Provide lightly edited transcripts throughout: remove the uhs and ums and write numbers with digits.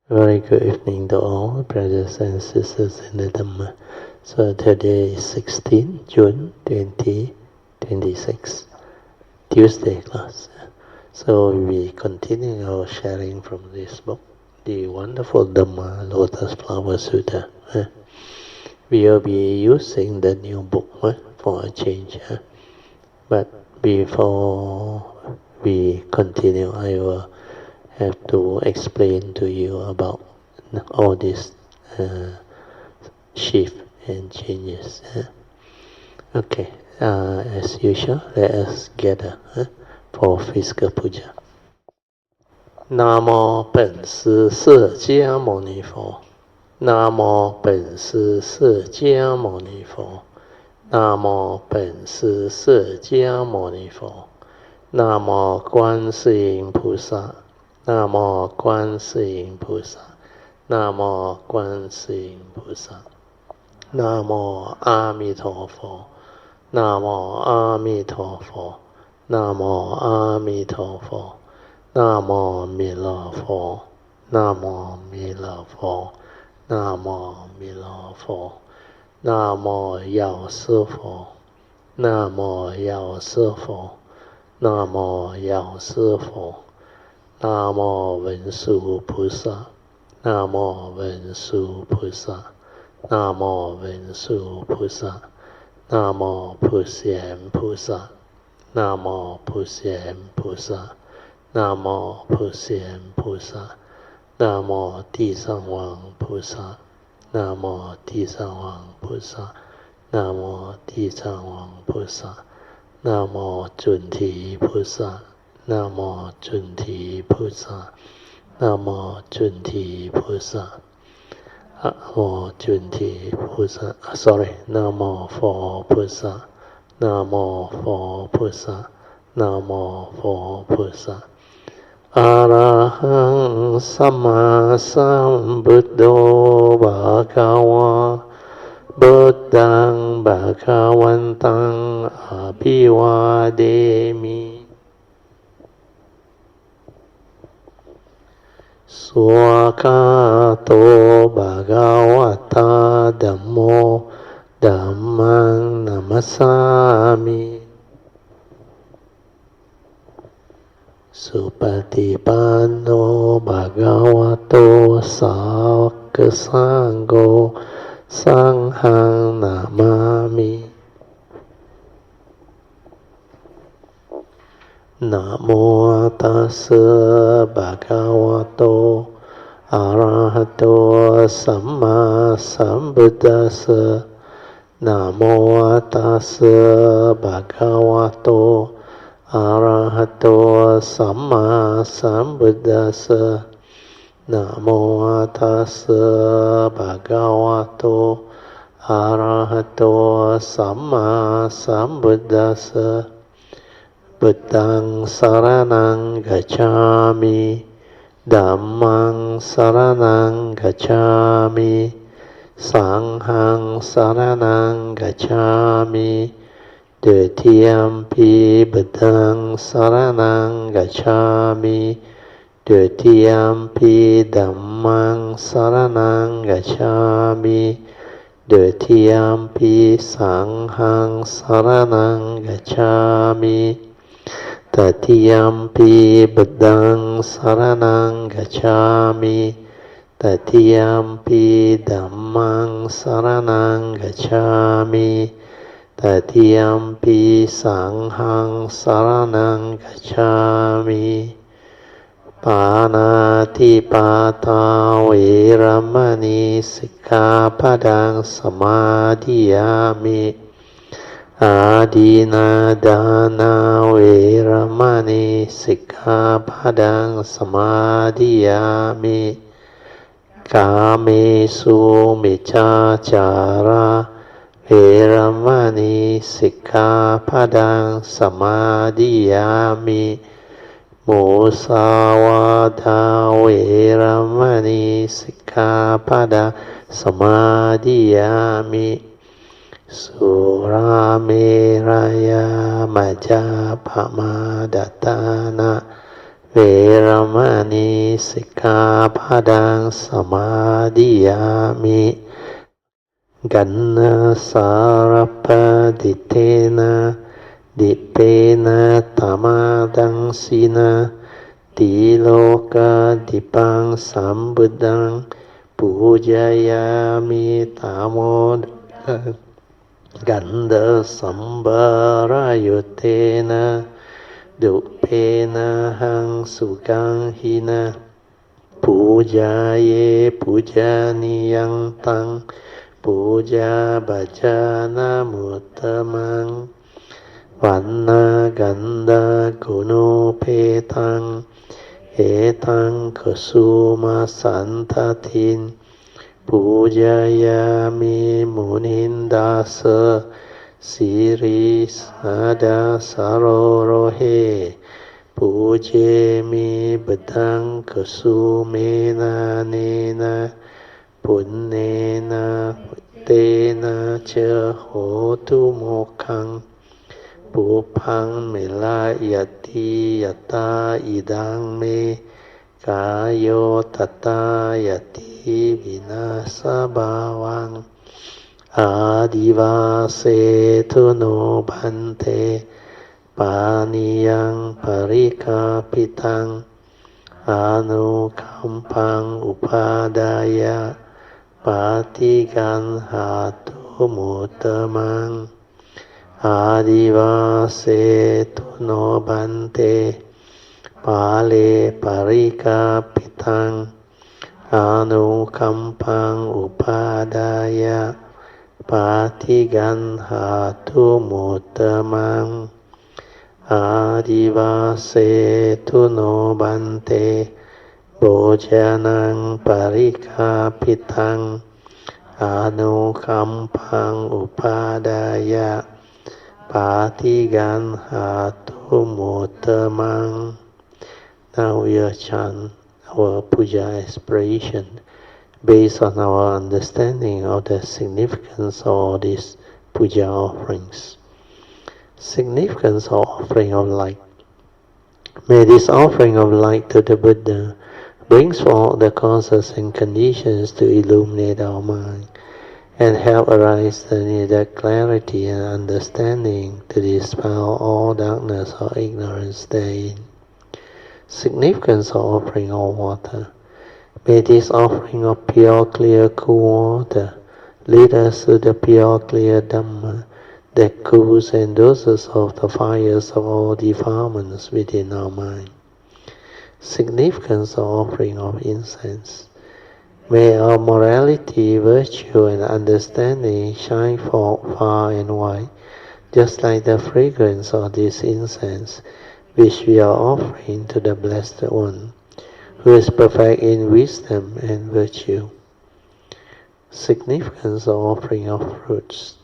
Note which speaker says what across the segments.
Speaker 1: Very good evening to all brothers and sisters in the Dhamma. So today is 16 June 2026, Tuesday class. So we continue our sharing from this book, the wonderful Dhamma Lotus Flower Sutra. We will be using the new book for a change. But before we continue, I will have to explain to you about all this shift and changes. Okay, as usual, let us gather for physical puja. Namo 本师释迦牟尼佛。Namo 本师释迦牟尼佛。Namo 本师释迦牟尼佛。Namo 观世音菩萨。Namo 观世音菩萨。Namo 观世音菩萨。Namo 阿弥陀佛。Namo 阿弥陀佛。Namo 阿弥陀佛。Namo 弥勒佛。Namo 弥勒佛。Namo 弥勒佛。Namo 药师佛。Namo 药师佛。Namo 药师佛。Namo 文殊菩萨。Namo 文殊菩萨。Namo 文殊菩萨。Namo 普贤菩萨。Namo 普贤菩萨。Namo 普贤菩萨。Namo 地藏王菩萨。Namo 地藏王菩萨。Namo 地藏王菩萨。Namo 准提菩萨。Namo 准提菩萨。Namo 准提菩萨。Namo 准提菩萨。Namo 佛菩萨。Namo 佛菩萨。Namo 佛菩萨。อะระหังสัมมาสัมพุทโธภะคะวะบุตตังภะคะวันตังอะภิวาเทมิสุขโตภะคะวะตาธัมโมธัมมังนัมมัสสามิสุปฏิปันโนภะคะวะโตสาวกสังโฆสังฆังนามามินะโมตัสสะภะคะวะโตอะระหะโตสัมมาสัมพุทธัสสะนะโมตัสสะภะคะวะโตอะระหะโตสัมมาสัมพุทธัสสะนะโมตัสสะภะคะวะโตอะระหะโตสัมมาสัมพุทธัสสะพุทธังสรณังกัจฉามิธัมมังสรณังกัจฉามิสังฆังสรณังกัจฉามิDutiyampi Buddhang Saranang Gacchami Dutiyampi Dhammang Saranang Gacchami Dutiyampi Sanghang Saranang Gacchami Tatiyampi Buddhang Saranang Gacchami Tatiyampi Dhammang Saranang Gacchami Tatiyampi Sanghang Saranang Gacchami Panati Pata Veramani Sikkhapadang Samadhiyami Adina Dana Veramani Sikkhapadang Samadhiyami Kamesu Miccācara Veramani Sikkhapadang Samadhiyami Musawada Veramani Sikkhapadang Samadhiyami Surameraya Majapamadatana เวรมณีสิกขาปะดังสมาธิยามิกันนะสารปะดิเตนะดิเปนะตมาดังสีนะติโลกาดิปังสัมบุดังปูจายามิตามโมกันดะสัมบารายุเตนะดุเพนะหังสุกังหินะปูจาเยปูจานิยังตังปูจาบัจจานามุตตมังวันนากันดากุโนเพตังเอตังกสุมาสันททินปูจายามิมุนินดาสสิริสาดาสารโรเฮปูเจมิบดังกสุเมนาเนนะปุณเนนะเตนะเจโหตุโมขังปุพังเมลายติยตาอิดังเมกายโยตตายติวินาสบาวังอาดิวาเสตุโนพันเตปานิยังปริกาปิตังอานุคัมปังอุปาดายะปาติกันหาตุมุตตมังอาดิวาเสตุโนบันเตปาเลปริกาปิตังอานุคัมปังอุปาดายะปาติกันหาตุมุตตมังอาดิวาเสตุโนบันเตโภชนังปริกาปิตังอานุคัมปังอุปาดายะปาติกันหาตุมุตตมัง Now we are chant our Puja aspiration based on our understanding of the significance of all these Puja offerings. Significance of offering of light. May this offering of light to the Buddha brings forth the causes and conditions to illuminate our mind and help arise the needed clarity and understanding to dispel all darkness or ignorance therein. Significance of offering of water. May this offering of pure, clear, cool water lead us to the pure, clear Dhamma that cools and doses off the fires of all defilements within our mind. Significance of offering of incense. May our morality, virtue, and understanding shine forth far and wide, just like the fragrance of this incense, which we are offering to the Blessed One, who is perfect in wisdom and virtue. Significance of offering of fruits.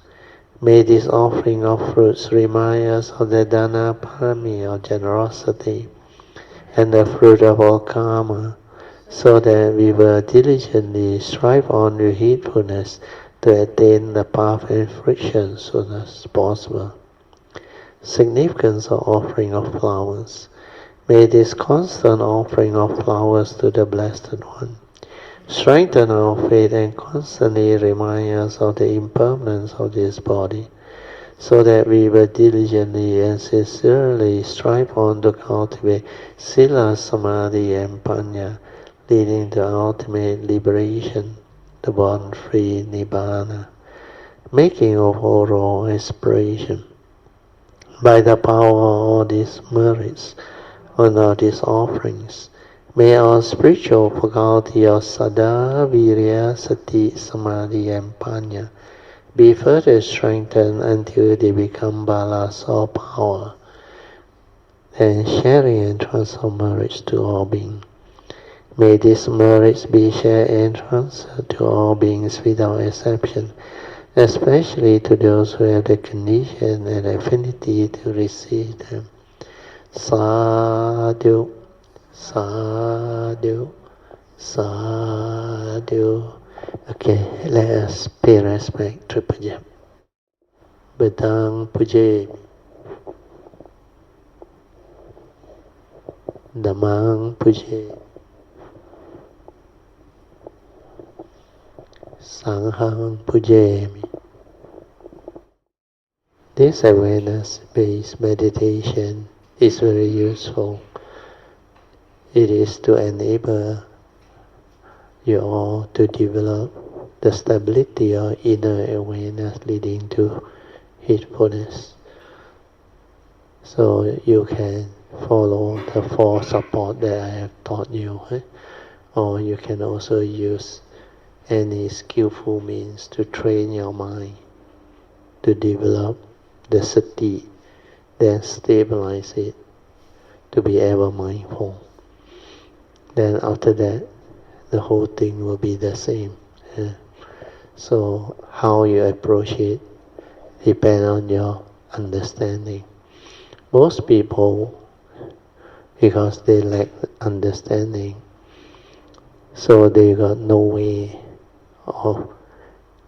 Speaker 1: May this offering of fruits remind us of the Dana Parami of generosity and the fruit of all karma, so that we will diligently strive on with heedfulness to attain the path and fruition as soon as possible. Significance of offering of flowers. May this constant offering of flowers to the Blessed One strengthen our faith and constantly remind us of the impermanence of this body, so that we will diligently and sincerely strive on to cultivate Sila, Samadhi, and Panya, leading to ultimate liberation, the born-free Nibbana, making of overall aspiration. By the power of all these merits, on all these offerings, may our spiritual faculty of Sada, Virya, Sati, Samadhi, and Panya be further strengthened until they become balas or power, and sharing and transfer merits to all beings. May these merits be shared and transferred to all beings without exception, especially to those who have the condition and affinity to receive them. Sadhu, sadhu, sadhu. Okay, let us pay respect to Puja. Bedang Puja. Dhammang Puja, Sanghang Pujami. This awareness-based meditation is very useful. It is to enable you all to develop the stability of inner awareness leading to heedfulness. So you can follow the 4 support that I have taught you. Or you can also use any skillful means to train your mind to develop the sati, then stabilize it to be ever mindful. Then after that, the whole thing will be the same. So how you approach it depends on your understanding. Most people, because they lack understanding, so they got no way of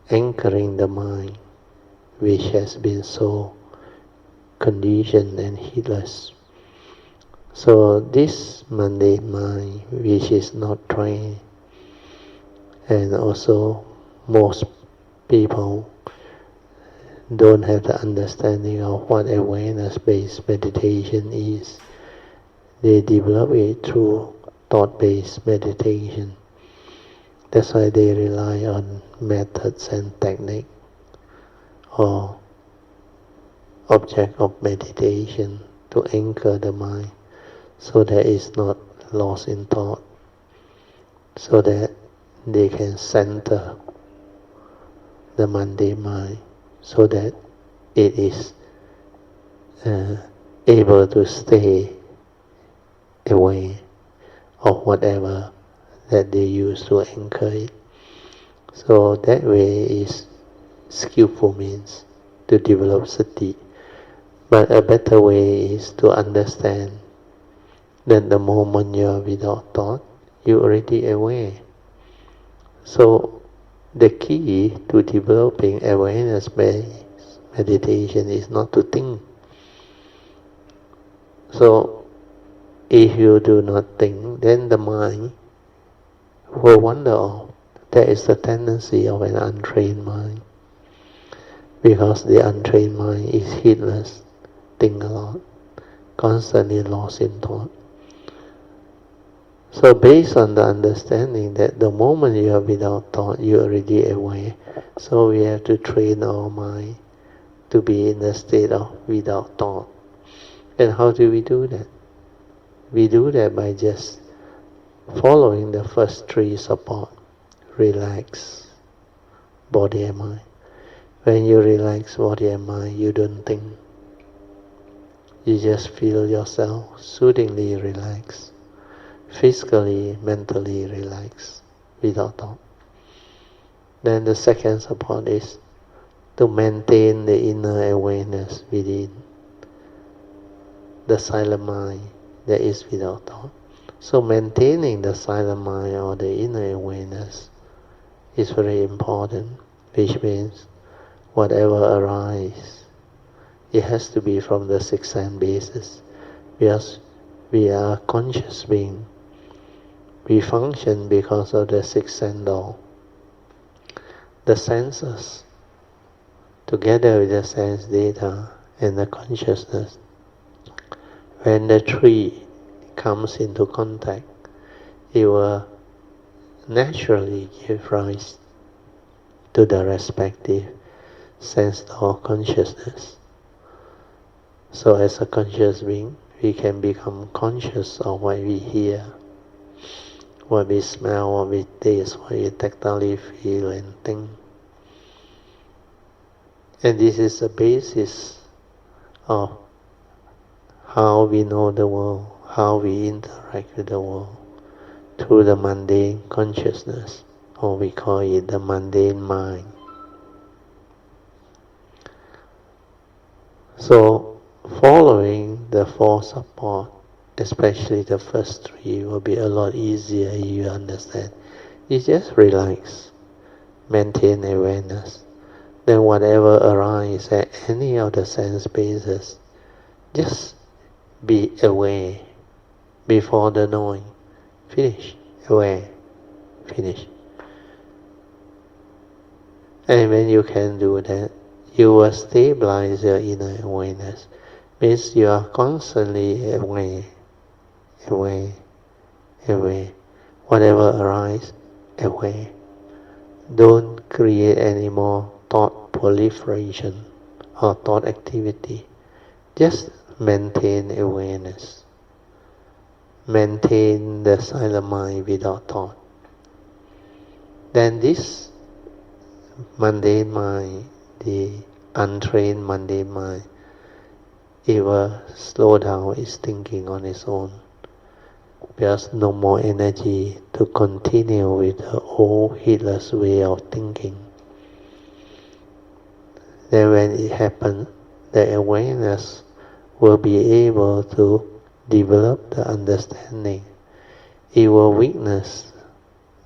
Speaker 1: anchoring the mind, which has been so conditioned and heedless. So this mundane mind, which is not trained, and also most people don't have the understanding of what awareness-based meditation is. They develop it through thought-based meditation. That's why they rely on methods and technique or object of meditation to anchor the mind so that it's not lost in thought, so that they can center the mundane mind so that it is able to stay away of whatever that they use to anchor it. So that way is skillful means to develop sati. But a better way is to understand that the moment you are without thought, you are already aware. So the key to developing awareness-based meditation is not to think. So if you do not think, then the mind will wander off. That is the tendency of an untrained mind. Because the untrained mind is heedless, think a lot, constantly lost in thought. So based on the understanding that the moment you are without thought, you are already aware. So we have to train our mind to be in the state of without thought. And how do we do that? We do that by just following the first 3 support. Relax body and mind. When you relax body and mind, you don't think. You just feel yourself soothingly relaxed, physically, mentally relaxed, without thought. Then the second support is to maintain the inner awareness within the silent mind that is without thought. So maintaining the silent mind or the inner awareness is very important, which means whatever arises, it has to be from the 6 sense basis. Because we are conscious being. We function because of the 6 sense door. The senses, together with the sense data and the consciousness, when the 3 comes into contact, it will naturally give rise to the respective sense or consciousness. So as a conscious being, we can become conscious of what we hear, what we smell, what we taste, what we tactily feel and think. And this is the basis of how we know the world, how we interact with the world, through the mundane consciousness, or we call it the mundane mind. So, following the 4 support, especially the first 3, will be a lot easier if you understand. You just relax, maintain awareness. Then whatever arises at any of the sense bases, just be aware before the knowing. Finish. Aware. Finish. And when you can do that, you will stabilize your inner awareness. Means you are constantly aware. Whatever arises, aware. Don't create any more thought proliferation or thought activity. Just maintain awareness. Maintain the silent mind without thought. Then this mundane mind, the untrained mundane mind, it will slow down its thinking on its own. There's no more energy to continue with the old heedless way of thinking. Then when it happens, the awareness will be able to develop the understanding. It will witness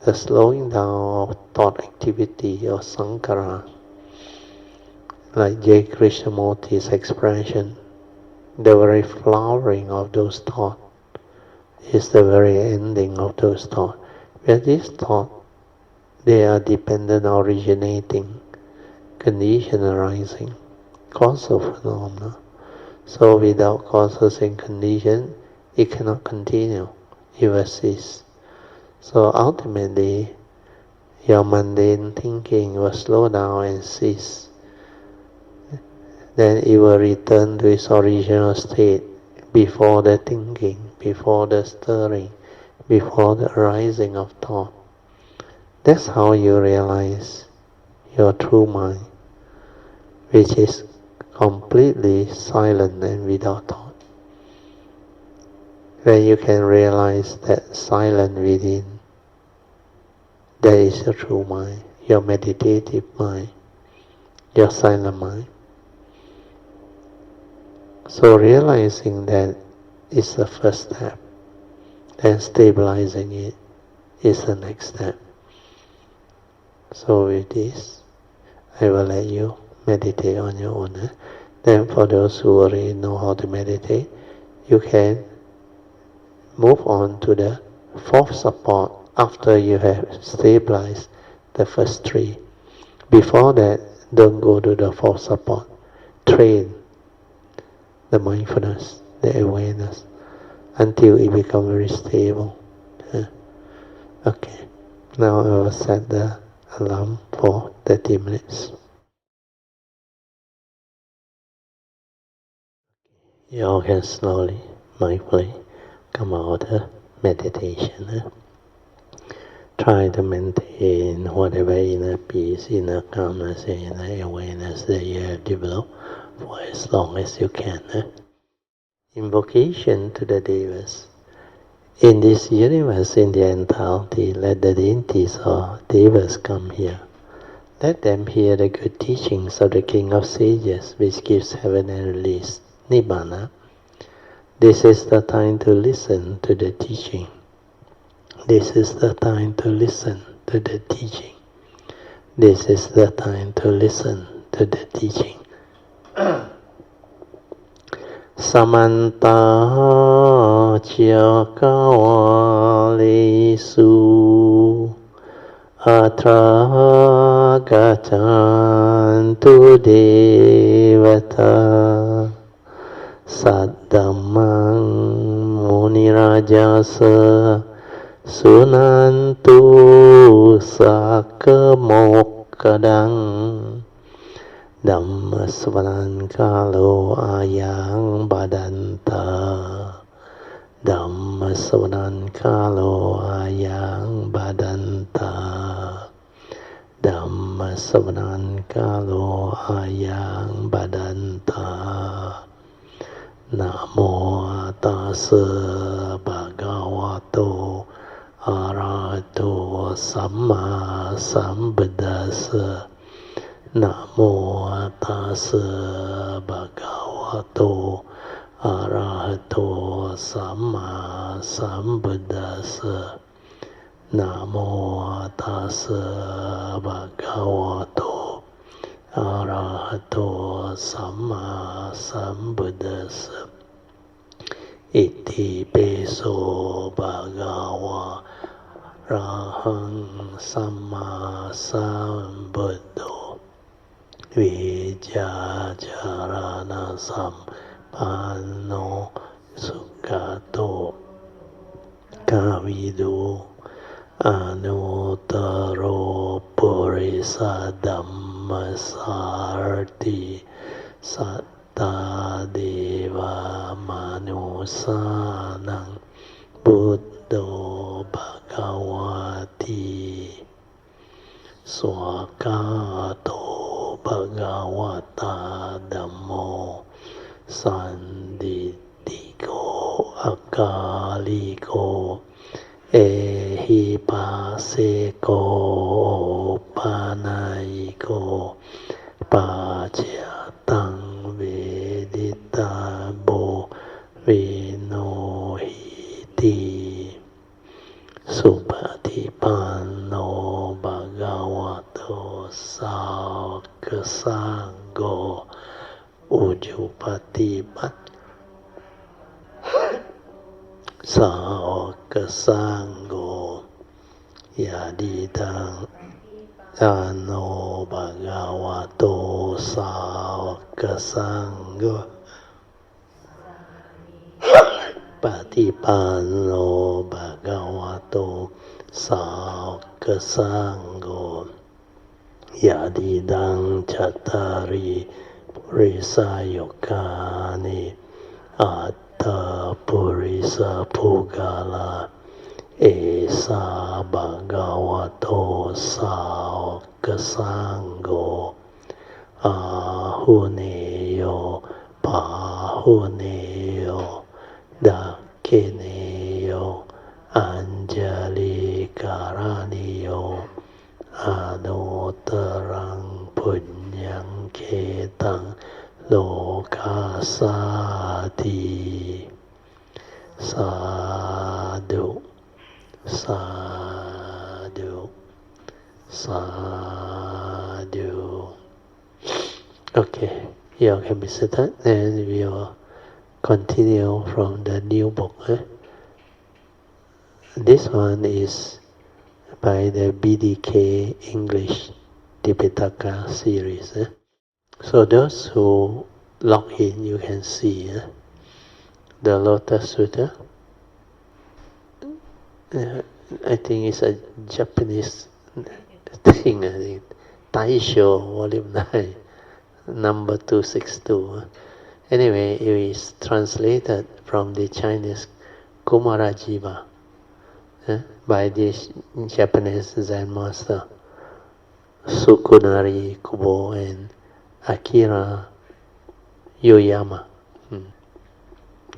Speaker 1: the slowing down of thought activity or sankhara. Like J. Krishnamurti's expression, the very flowering of those thoughts is the very ending of those thoughts. Where these thoughts, they are dependent originating, condition arising, causal phenomena. So without causes and condition, it cannot continue, it will cease. So ultimately, your mundane thinking will slow down and cease. Then it will return to its original state before the thinking, before the stirring, before the arising of thought. That's how you realize your true mind, which is completely silent and without thought. When you can realize that silent within, that is your true mind, your meditative mind, your silent mind. So realizing that is the first step, then stabilizing it is the next step. So with this, I will let you meditate on your own. Then for those who already know how to meditate, you can move on to the fourth support after you have stabilized the first three. Before that, don't go to the fourth support. Train the mindfulness, the awareness, until it becomes very stable. Okay, now I will set the alarm for 30 minutes. You all can slowly, mindfully come out of meditation. Try to maintain whatever inner peace, inner calmness, inner awareness that you have developed for as long as you can. Invocation to the Devas. In this universe, in the entirety, let the deities or Devas come here. Let them hear the good teachings of the King of Sages, which gives heaven and release, Nibbana. This is the time to listen to the teaching. This is the time to listen to the teaching. This is the time to listen to the teaching. Samanta Chakawalesu Atra Gachantu Devata Saddhamang Munirajasa Sunantu Sakamokadang Dhamma Kalo Ayang Badanta Dhamma Kalo Ayang Badanta Dhamma Kalo Ayang Badanta Namo Tassa Bhagavato Arahato Samma Sambuddhassa Namo Tassa Bhagavato Arahato Samma Sambuddhassa Namo Tassa Bhagavato Arahato Samma Sambuddhassa. อิติปิโสภะคะวะอะระหังสัมมาสัมพุทโธวิจาจารณสัมปันโนสุขโตกาวิโดอนุตตโรปุริสธัมมัสสารติสัตตาเดวามนุสสานังพุทโธภควาติสวากาโตภควตาธัมโมสันทิติโกอะกาลิโกเอหิปัสสิโกปานายิโกปัจจตังเวดิตาโบวิโนหิติสุปฏิปันโนภะคะวะโตสาวกสังโฆอุจุปฏิปันสาวกสังโฆยาดีตังอโนภะคะวะโตสาวกสังโฆปฏิปันโนภะคะวะโตสาวกสังโฆยาดีดังจัตตาริปุริสายกานิอัตตาปุริสภูกาลาเอสาภะคะวะโตสาวกสังโฆอาหุเนโยปาหุเนโยดักเกเนโยอัญจลิการานิโยอนุตตรังปุญญังเขตังโลกาสาติสาธุสาธุสาธุ Okay, you can be seated and we will continue from the new book. This one is by the BDK English Tipitaka series. So those who log in, you can see the Lotus Sutra. I think it's a Japanese thing. I think Taisho, Volume 9, number 262. Anyway, it is translated from the Chinese Kumarajiva by this Japanese Zen master Sukunari Kubo and Akira Yoyama.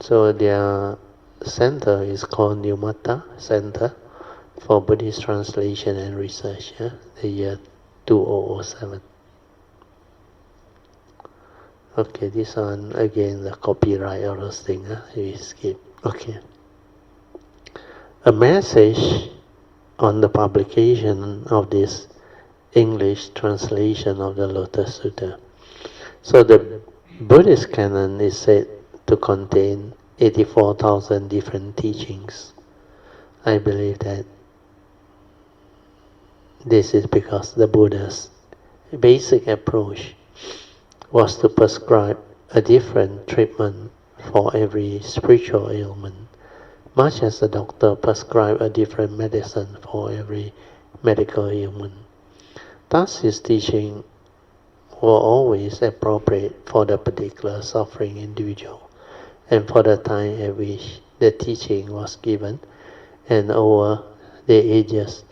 Speaker 1: So their center is called Numata Center for Buddhist Translation and Research, the year 2007. Okay, this one again the copyright or those things, we skip. Okay. A message on the publication of this English translation of the Lotus Sutra. So the Buddhist canon is said to contain 84,000 different teachings. I believe that this is because the Buddha's basic approach was to prescribe a different treatment for every spiritual ailment, much as a doctor prescribes a different medicine for every medical ailment. Thus his teaching were always appropriate for the particular suffering individual and for the time at which the teaching was given, and over the ages,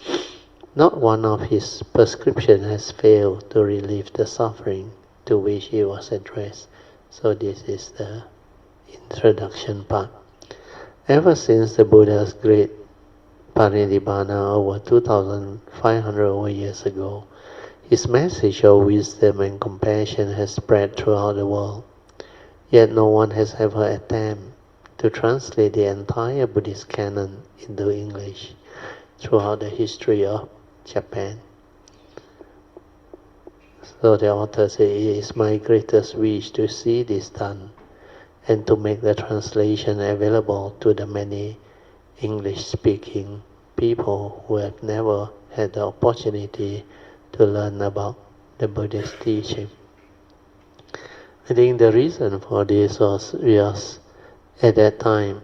Speaker 1: not one of his prescriptions has failed to relieve the suffering to which he was addressed. So this is the introduction part. Ever since the Buddha's great Parinibbana over 2,500 over years ago, his message of wisdom and compassion has spread throughout the world. Yet no one has ever attempted to translate the entire Buddhist canon into English throughout the history of Japan. So the author says, it is my greatest wish to see this done, and to make the translation available to the many English-speaking people who have never had the opportunity to learn about the Buddhist teaching. I think the reason for this was because at that time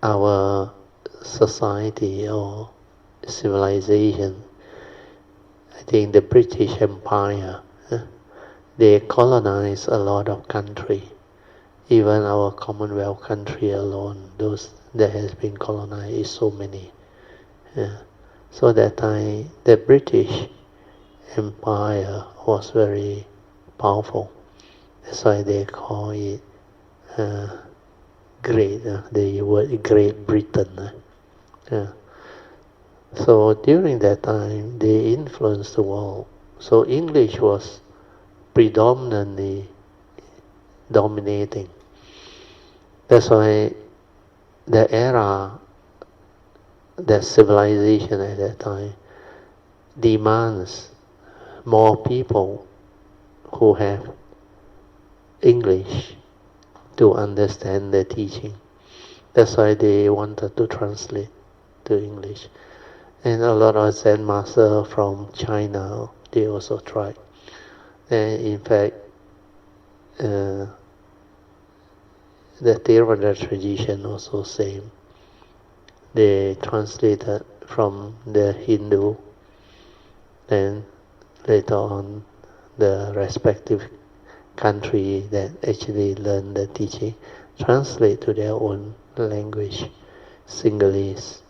Speaker 1: our society or civilization, I think the British Empire, they colonized a lot of country. Even our Commonwealth country alone, those that has been colonized is so many. So that time the British Empire was very powerful. That's why they call it Great. The word Great Britain. So during that time, they influenced the world. So English was predominantly dominating. That's why the era, that civilization at that time, demands more people who have English to understand the teaching. That's why they wanted to translate to English. And a lot of Zen masters from China, they also tried. And in fact, the Theravada tradition also same. They translated from the Hindu, and later on the respective country that actually learn the teaching translate to their own language. Sinhalese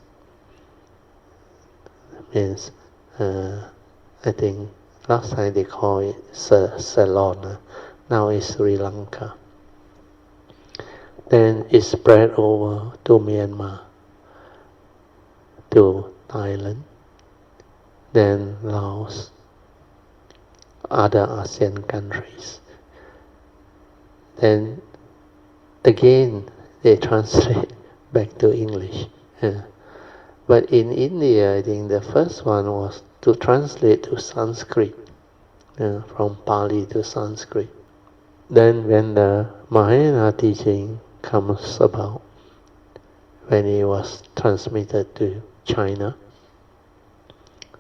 Speaker 1: means, I think last time they call it Ceylon, now it's Sri Lanka. Then it spread over to Myanmar, to Thailand, then Laos, other ASEAN countries. Then again they translate back to English. But in India, I think the first one was to translate to Sanskrit, from Pali to Sanskrit. Then when the Mahayana teaching comes about, when it was transmitted to China,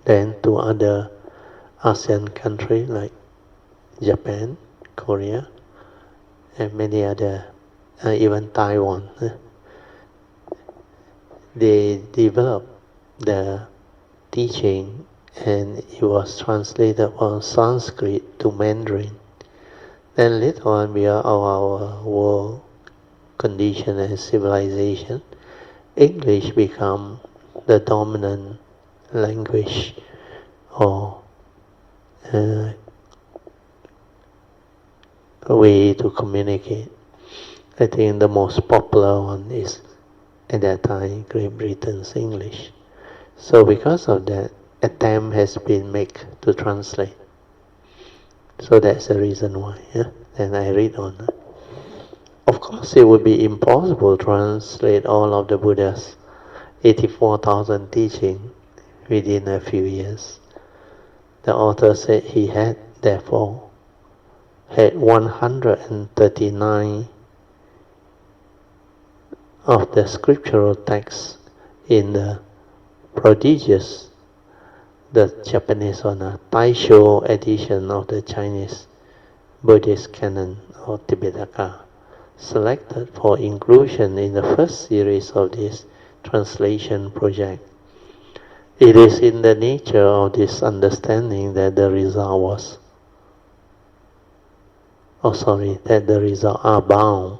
Speaker 1: then to other ASEAN countries like Japan, Korea, and many other, even Taiwan, they developed the teaching, and it was translated from Sanskrit to Mandarin. Then later on, because of our world condition and civilization, English become the dominant language or way to communicate. I think the most popular one is, at that time, Great Britain's English. So because of that, attempt has been made to translate. So that's the reason why. And I read on. Of course, it would be impossible to translate all of the Buddha's 84,000 teaching within a few years. The author said he had, therefore, had 139 of the scriptural texts in the prodigious, the Japanese one, Taisho edition of the Chinese Buddhist canon or Tipitaka, selected for inclusion in the first series of this translation project. It is in the nature of this understanding that the results are bound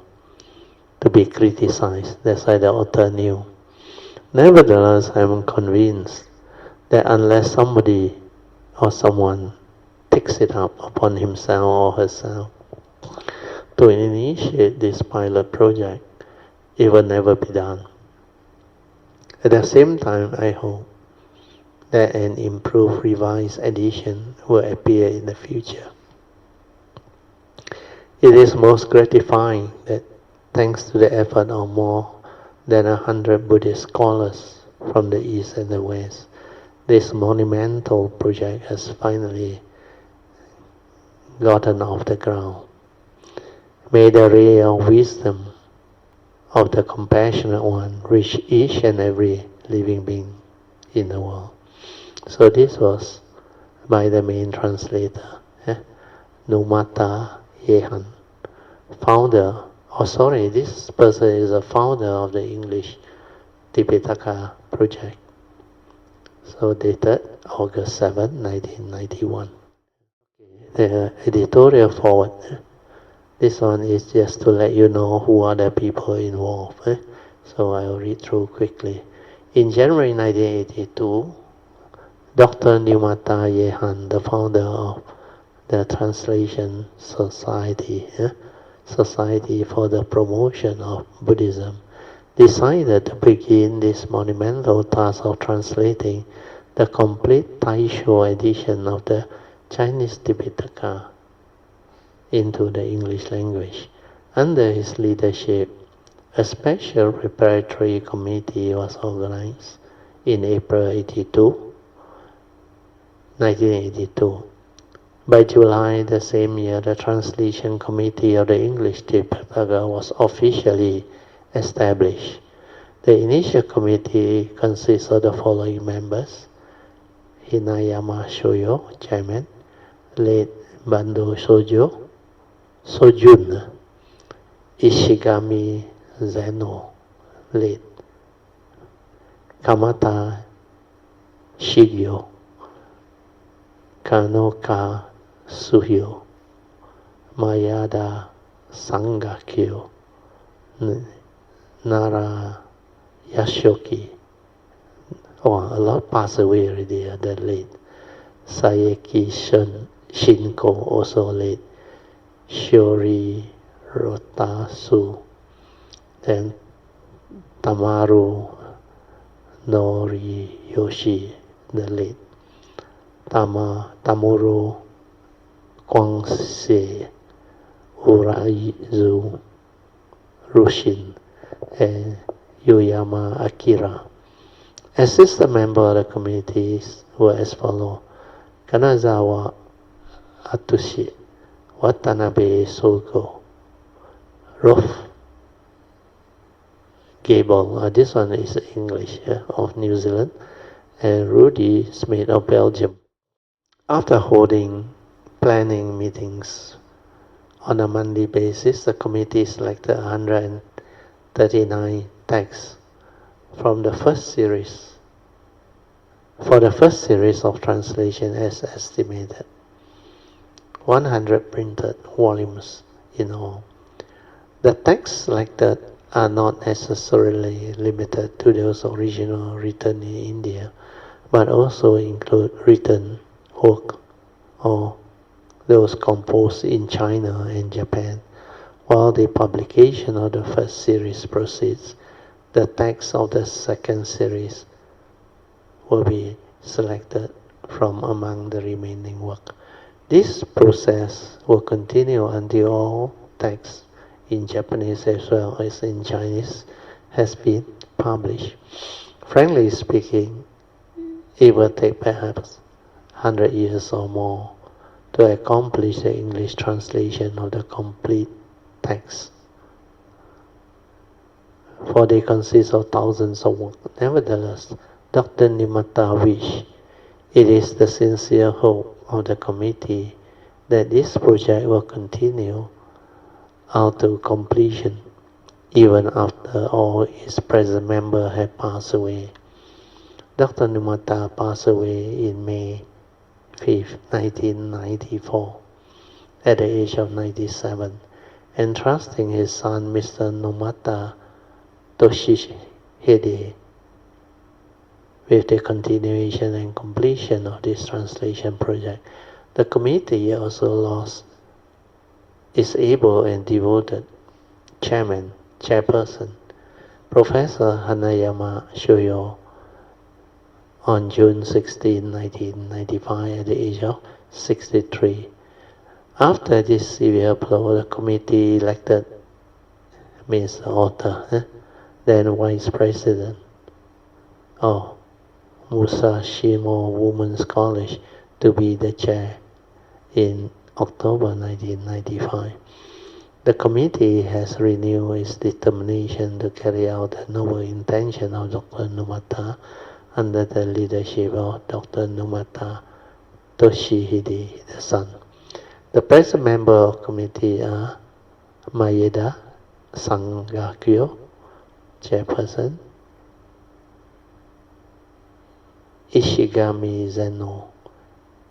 Speaker 1: to be criticized. That's why the author knew. Nevertheless, I am convinced that unless somebody or someone takes it up upon himself or herself to initiate this pilot project, it will never be done. At the same time, I hope that an improved revised edition will appear in the future. It is most gratifying that, thanks to the effort of more than 100 Buddhist scholars from the East and the West, this monumental project has finally gotten off the ground. May the ray of wisdom of the Compassionate One reach each and every living being in the world. So this was by the main translator, Numata Yehan, founder. This person is a founder of the English Tipitaka project. So dated August 7, 1991. The editorial forward. This one is just to let you know who are the people involved. So I'll read through quickly. In January 1982, Dr. Numata Yehan, the founder of the Translation Society, Society for the Promotion of Buddhism, decided to begin this monumental task of translating the complete Taisho edition of the Chinese Tipitaka into the English language. Under his leadership, a special preparatory committee was organized in April 1982. By July the same year, the Translation Committee of the English Tipitaka was officially established. The initial committee consists of the following members: Hinayama Shoyo, Chairman; late Bando Sojun; Ishigami Zeno, late; Kamata Shigyo; Kanoka Suhyo; Mayada Sangakyo; Nara Yashoki. A lot passed away already, the late. Sayeki Shinko, also late. Shori Rotasu. Then Tamaru Noriyoshi, the late. Tamuro Kwangse Uraizu Rushin, and Yoyama Akira. Assistant members of the committees were as follows: Kanazawa Atushi, Watanabe Sogo, Rolf Gable, this one is English, of New Zealand, and Rudy Smith of Belgium. After holding planning meetings on a monthly basis, the committee selected 139 texts from the first series. For the first series of translation as estimated, 100 printed volumes in all. The texts selected are not necessarily limited to those original written in India, but also include written work or those composed in China and Japan. While the publication of the first series proceeds, the text of the second series will be selected from among the remaining work. This process will continue until all texts in Japanese as well as in Chinese has been published. Frankly speaking, it will take perhaps 100 years or more to accomplish the English translation of the complete text, for they consist of thousands of works. Nevertheless, Dr. Numata wished, it is the sincere hope of the committee that this project will continue out to completion, even after all its present members have passed away. Dr. Numata passed away in May 5, 1994, at the age of 97, entrusting his son, Mr. Numata Toshihide, with the continuation and completion of this translation project. The committee also lost its able and devoted chairperson, Professor Hanayama Shoyo, on June 16, 1995, at the age of 63. After this severe blow, the committee elected Ms. Author, then Vice President of Musashimo Women's College, to be the chair in October 1995. the committee has renewed its determination to carry out the noble intention of Dr. Numata under the leadership of Dr. Numata Toshihide, the son. The present members of the committee are Maeda Sangakyo, chairperson, Ishigami Zeno,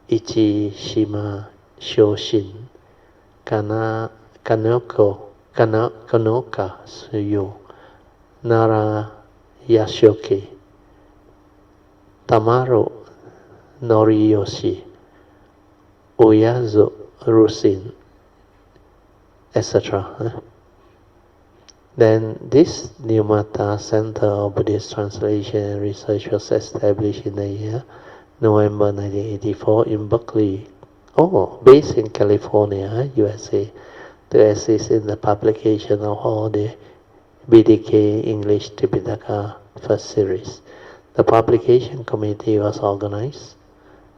Speaker 1: Ichishima Shoshin, Kanoka Suyo, Nara Yashoki, Tamaro Noriyoshi, Oyazu Rusin, etc. Then this Numata Center of Buddhist Translation and Research was established in the year November 1984 in Berkeley, based in California, USA, to assist in the publication of all the BDK English Tripitaka first series. The publication committee was organized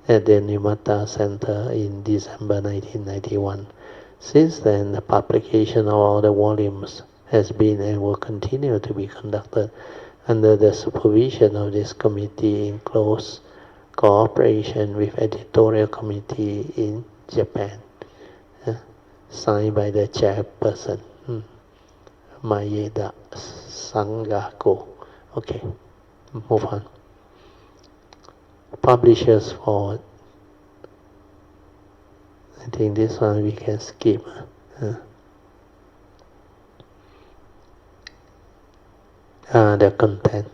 Speaker 1: at the Numata Center in December 1991. Since then, the publication of all the volumes has been and will continue to be conducted under the supervision of this committee in close cooperation with editorial committee in Japan, signed by the chairperson, Maeda Sangako. Okay, move on. Publishers forward. I think this one we can skip. The content.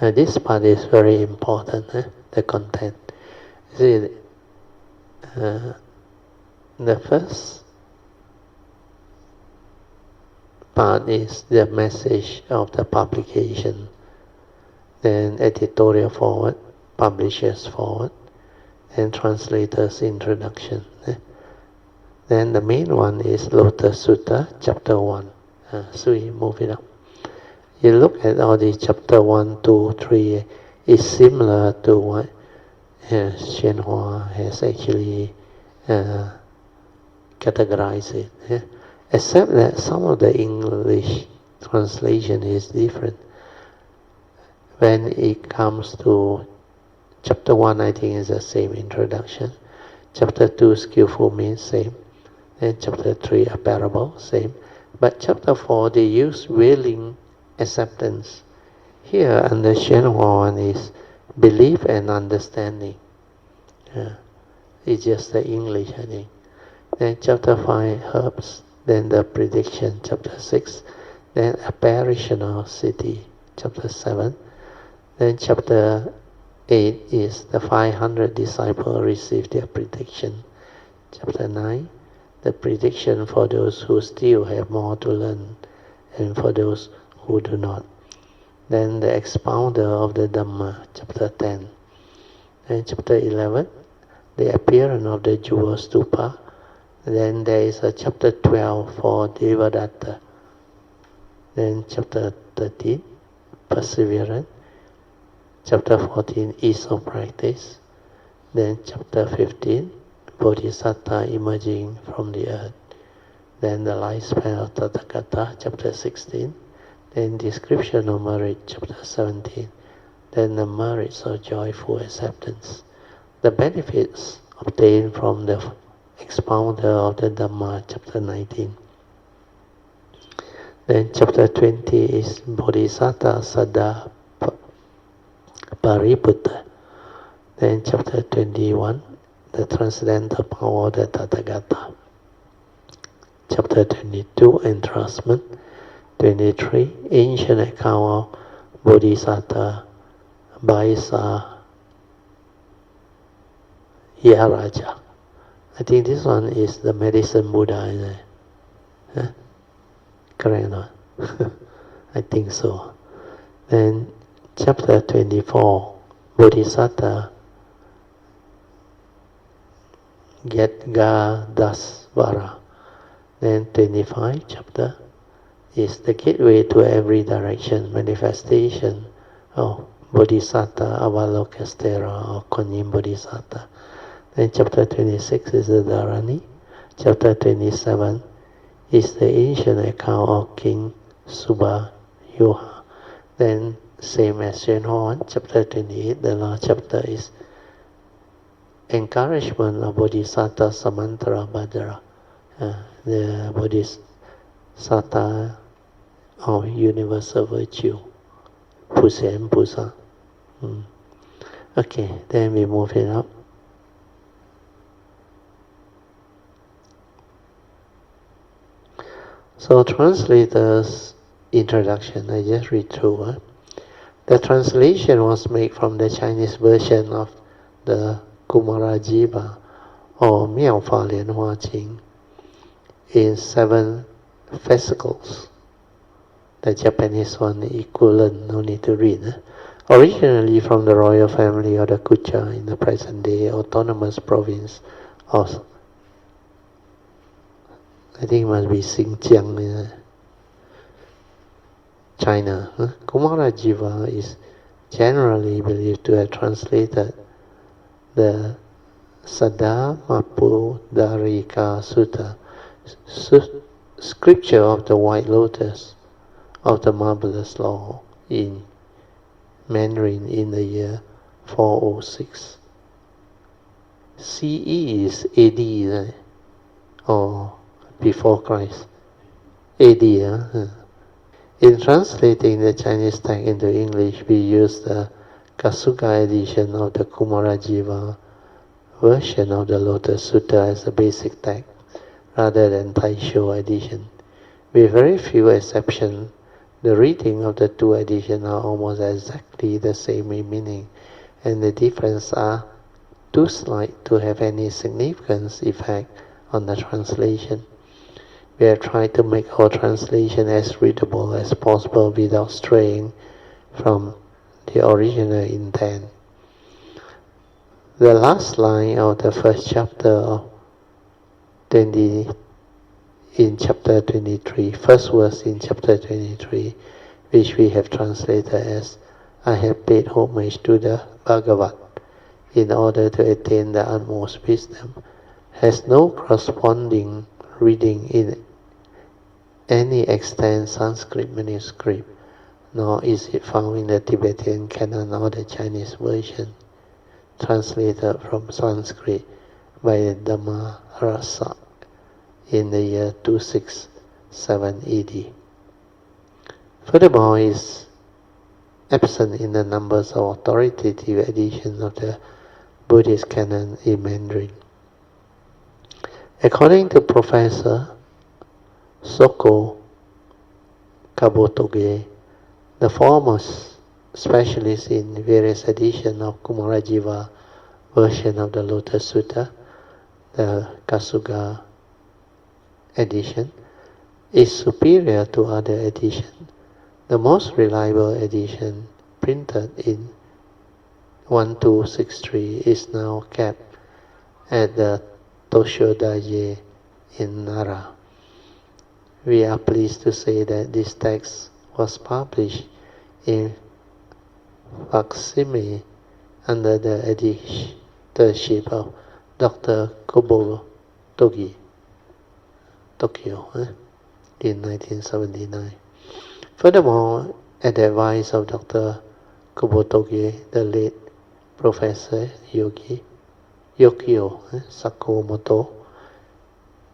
Speaker 1: This part is very important, the content. See, the first part is the message of the publication, then editorial forward, publishers forward, and translators introduction. Then the main one is Lotus Sutra, chapter 1. So we move it up. You look at all these chapter 1, 2, 3, it's similar to what Xianhua has actually categorized it. Except that some of the English translation is different. When it comes to chapter 1, I think is the same introduction. Chapter 2, skillful means same. And chapter 3, a parable, same. But chapter 4, they use willing acceptance. Here, under Xianhua one is belief and understanding. It's just the English, I think. Then chapter 5, herbs. Then the prediction, chapter 6. Then apparitional city, chapter 7. Then chapter 8 is the 500 disciples receive their prediction. Chapter 9, the prediction for those who still have more to learn and for those who do not. Then the expounder of the Dhamma, chapter 10. Then chapter 11, the appearance of the jewel stupa. Then there is a chapter 12 for Devadatta. Then chapter 13, perseverance. Chapter 14, ease of practice. Then chapter 15, Bodhisattva emerging from the earth. Then the lifespan of Tathagata, chapter 16. Then description of merit, chapter 17. Then the merits of joyful acceptance. The benefits obtained from the expounder of the Dhamma, chapter 19. Then chapter 20 is Bodhisattva Sada Pariputta. Then chapter 21, the transcendental power of the Tathagata. Chapter 22, entrustment. 23, ancient account of Bodhisattva Baisa Yaraja. I think this one is the medicine Buddha, isn't it? Huh? Correct or not? I think so. Then chapter 24, Bodhisattva Gadgadasvara. Then 25 chapter is the gateway to every direction, manifestation of Bodhisattva Avalokastera or Kuan Bodhisattva. Then chapter 26 is the Dharani. Chapter 27 is the ancient account of King Subha-yoha. Then, same as Shen Huan, chapter 28, the last chapter is encouragement of Bodhisattva Samantara Bhadra, the Bodhisattva of universal virtue, Puja and Puja. Okay, then we move it up. So, translator's introduction, I just read through. The translation was made from the Chinese version of the Kumarajiva or 妙法蓮華經 in 7 fascicles. The Japanese one equivalent, no need to read. Originally from the royal family of the Puja in the present-day autonomous province of, I think it must be Xinjiang, China. Kumarajiva is generally believed to have translated the Saddhammapudarika Sutta, scripture of the White Lotus of the Marvelous Law, in Mandarin in the year 406. CE is AD, or before Christ. AD. In translating the Chinese text into English, we use the Kasuga edition of the Kumarajiva version of the Lotus Sutra as a basic text, rather than Taisho edition. With very few exceptions, the reading of the two editions are almost exactly the same in meaning, and the differences are too slight to have any significant effect on the translation. We have tried to make our translation as readable as possible without straying from the original intent. The last line of the first chapter of in chapter 23, first verse in chapter 23, which we have translated as, I have paid homage to the Bhagavat in order to attain the utmost wisdom, has no corresponding reading in any extant Sanskrit manuscript, nor is it found in the Tibetan canon or the Chinese version, translated from Sanskrit by the Dhamma Rasa in the year 267 AD. Furthermore, it is absent in the numbers of authoritative editions of the Buddhist canon in Mandarin. According to Professor Soko Kabotoge, the foremost specialist in various editions of Kumarajiva version of the Lotus Sutra, the Kasuga edition, is superior to other editions. The most reliable edition, printed in 1263, is now kept at the Toshodaye in Nara. We are pleased to say that this text was published in facsimile under the editorship of Dr. Kobo Togi, Tokyo, in 1979. Furthermore, at the advice of Dr. Kobotoge, the late Professor Yokio Sakamoto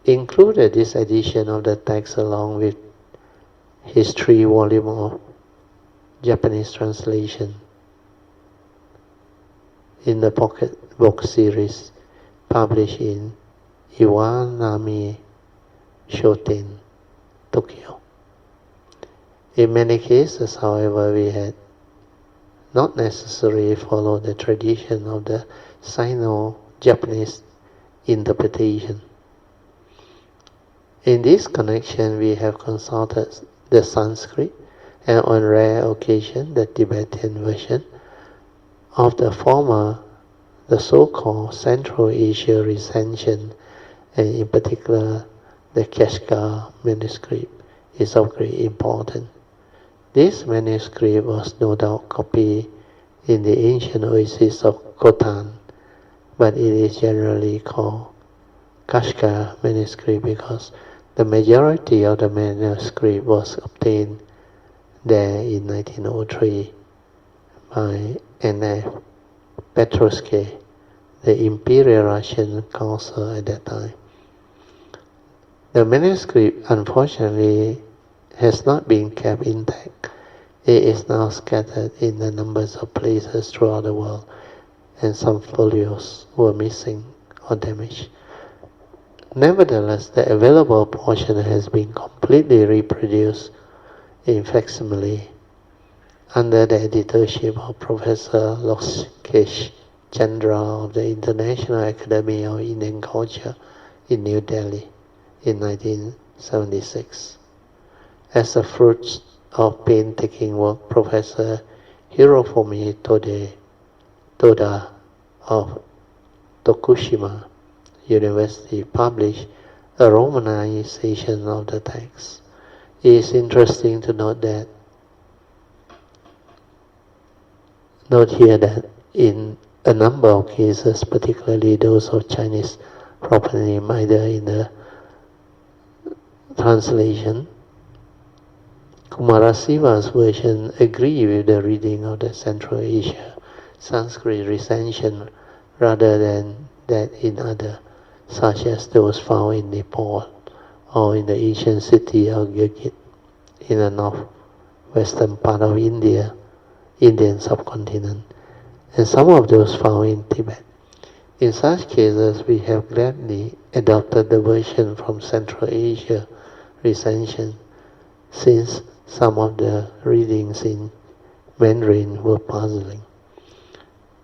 Speaker 1: included this edition of the text along with his 3-volume of Japanese translation in the pocket book series published in Iwanami Shoten, Tokyo. In many cases, however, we had not necessarily followed the tradition of the Sino-Japanese interpretation. In this connection, we have consulted the Sanskrit and on rare occasion the Tibetan version of the former, the so-called Central Asia recension, and in particular the Kashgar manuscript, is of great importance. This manuscript was no doubt copied in the ancient oasis of Khotan, but it is generally called Kashgar manuscript because The majority of the manuscript was obtained there in 1903 by N.F. Petrovsky, the Imperial Russian Council at that time. The manuscript, unfortunately, has not been kept intact. It is now scattered in a number of places throughout the world, and some folios were missing or damaged. Nevertheless, the available portion has been completely reproduced in facsimile under the editorship of Professor Lokesh Chandra of the International Academy of Indian Culture in New Delhi in 1976. As a fruit of painstaking work, Professor Hirofumi Toda of Tokushima University published a romanization of the text. It is interesting to note here that in a number of cases, particularly those of Chinese proper name, either in the translation, Kumarasiva's version agree with the reading of the Central Asia Sanskrit recension rather than that in other, such as those found in Nepal or in the ancient city of Gilgit in the northwestern part of India, Indian subcontinent, and some of those found in Tibet. In such cases, we have gladly adopted the version from Central Asia recension, since some of the readings in Mandarin were puzzling.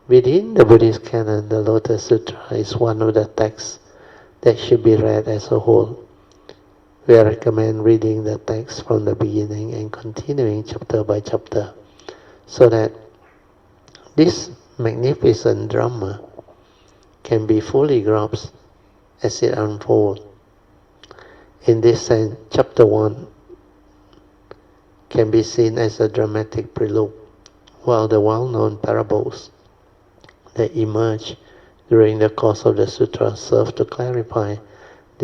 Speaker 1: Within the Buddhist canon, the Lotus Sutra is one of the texts that should be read as a whole. We recommend reading the text from the beginning and continuing chapter by chapter, so that this magnificent Dharma can be fully grasped as it unfolds. In this sense, chapter 1 can be seen as a dramatic prelude, while the well-known parables that emerge during the course of the sutra serve to clarify and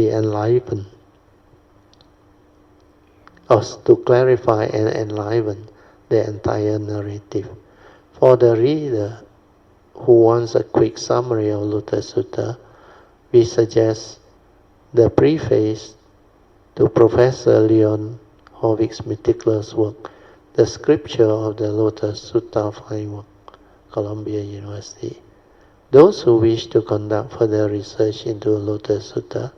Speaker 1: enliven the entire narrative. For the reader who wants a quick summary of Lotus Sutra, we suggest the preface to Professor Leon Hovig's meticulous work, The Scripture of the Lotus Sutra Framework, Columbia University. Those who wish to conduct further research into Lotus Sutra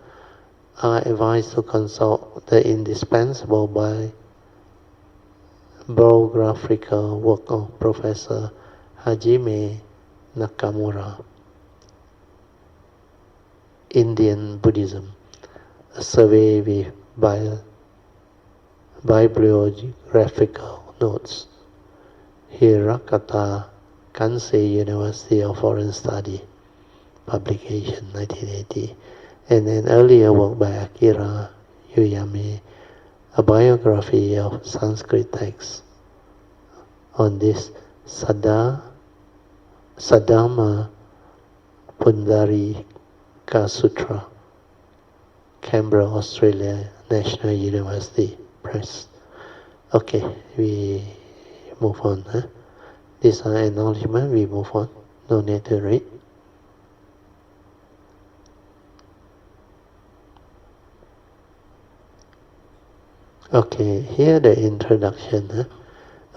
Speaker 1: are advised to consult the indispensable biographical work of Professor Hajime Nakamura, Indian Buddhism, a survey with bibliographical notes, Hirakata Kansei University of Foreign Study, publication 1980, and an earlier work by Akira Uyame, a biography of Sanskrit texts. On this, Sadama Pundarika Sutra, Canberra, Australia, National University Press. Okay, we move on. These are acknowledgements, we move on. No need to read. Okay, here the introduction.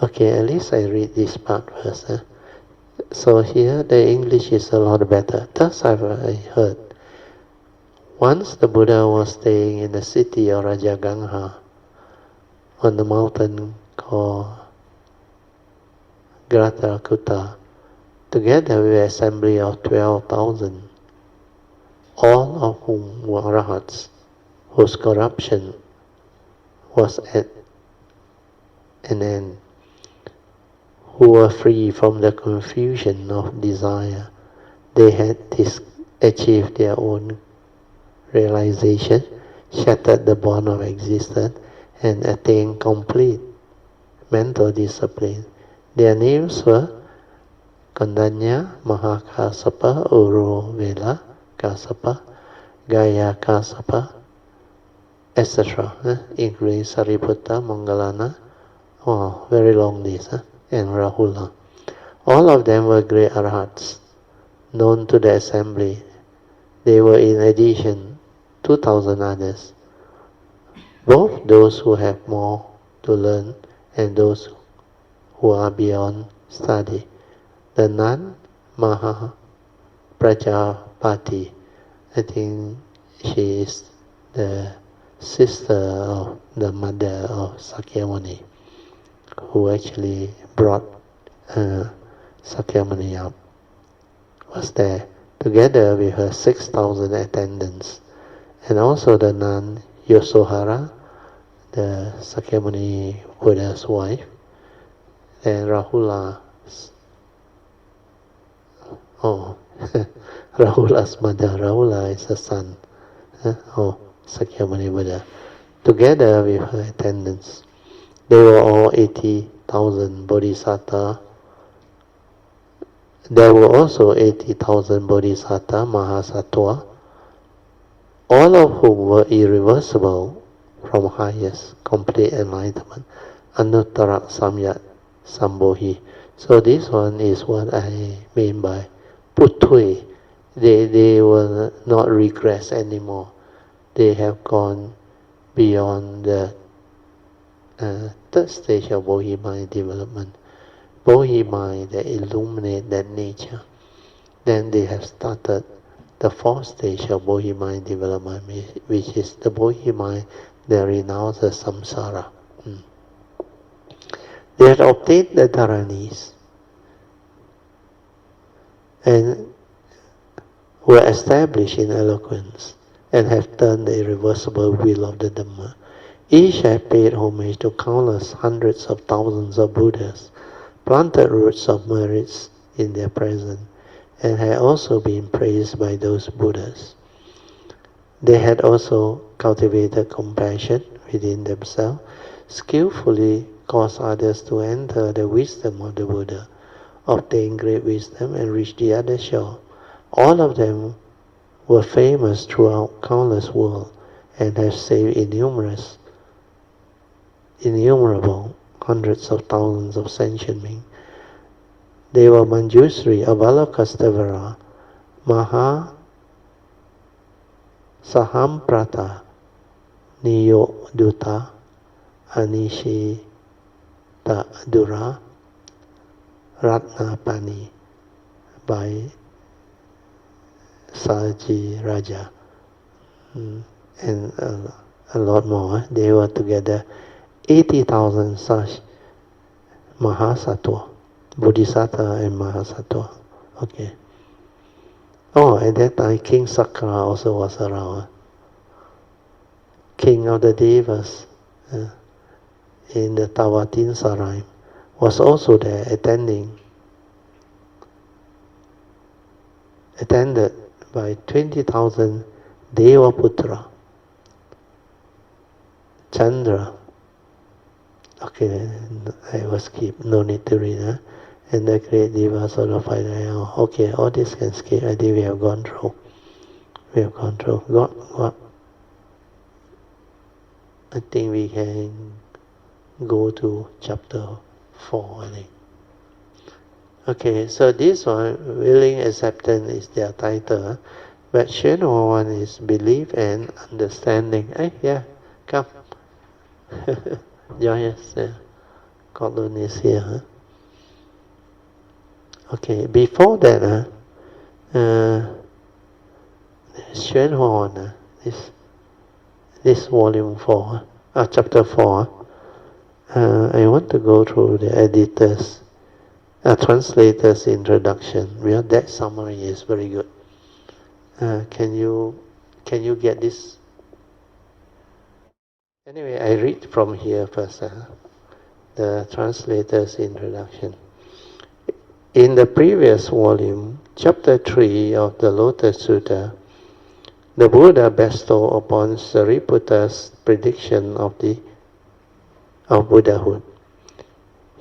Speaker 1: Okay, at least I read this part first. So here the English is a lot better. Thus I heard. Once the Buddha was staying in the city of Rajagangha on the mountain called Gratakuta, together with an assembly of 12,000, all of whom were arahats, whose corruption was at an end, who were free from the confusion of desire. They had achieved their own realization, shattered the bond of existence, and attained complete mental discipline. Their names were Kondanya Mahakasapa, Uru Vela Kasapa, Gaya Kasapa, etc. Including Sariputta, Mangalana, very long list, and Rahula. All of them were great arhats, known to the assembly. They were in addition 2,000 others, both those who have more to learn and those who are beyond study. The nun, Maha Prajapati, I think she is the sister of the mother of Sakyamuni, who actually brought Sakyamuni up, was there together with her 6,000 attendants, and also the nun Yosohara, the Sakyamuni Buddha's wife, and Rahula, Rahula's mother. Rahula is the son of Sakyamuni Buddha, together with her attendants. They were all 80,000 bodhisattva. There were also 80,000 bodhisattva, mahasattva, all of whom were irreversible from highest complete enlightenment, anuttara samyak sambodhi. So this one is what I mean by putui. They will not regress anymore. They have gone beyond the third stage of Bodhi mind development. Bodhi mind that illuminate that nature. Then they have started the fourth stage of Bodhi mind development, which is the Bodhi mind that renounces samsara. They had obtained the dharanis and were established in eloquence and have turned the irreversible will of the Dhamma. Each have paid homage to countless hundreds of thousands of Buddhas, planted roots of merits in their presence, and had also been praised by those Buddhas. They had also cultivated compassion within themselves, skillfully caused others to enter the wisdom of the Buddha, obtain great wisdom, and reach the other shore. All of them were famous throughout countless worlds and have saved innumerable hundreds of thousands of sentient beings. They were Manjusri, Avalokasthavara, Maha Sahamprata, Niyoduta, Anishita Dura, Ratnapani, by Saji Raja, and a lot more. They were together 80,000 such Mahasattva, Bodhisattva and Mahasattva. Okay. At that time King Sakra also was around. King of the Devas in the Tawatin Sarai was also there attended by 20,000 Devaputra, Chandra. Okay, I will skip, no need to read. And the great Devas of the 5 realms. Okay, all this can skip. I think we have gone through. God. I think we can go to chapter 4, I think. Okay, so this one, willing acceptance is their title. But Shenhua one is belief and understanding. Yeah, come. Join us. Colin is here. Okay, before that, Shenhua one, this volume 4, chapter 4, I want to go through the editor's, translator's introduction. Well, that summary is very good. Can you get this? Anyway, I read from here first, the translator's introduction. In the previous volume, chapter 3 of the Lotus Sutra, the Buddha bestowed upon Sariputta's prediction of Buddhahood.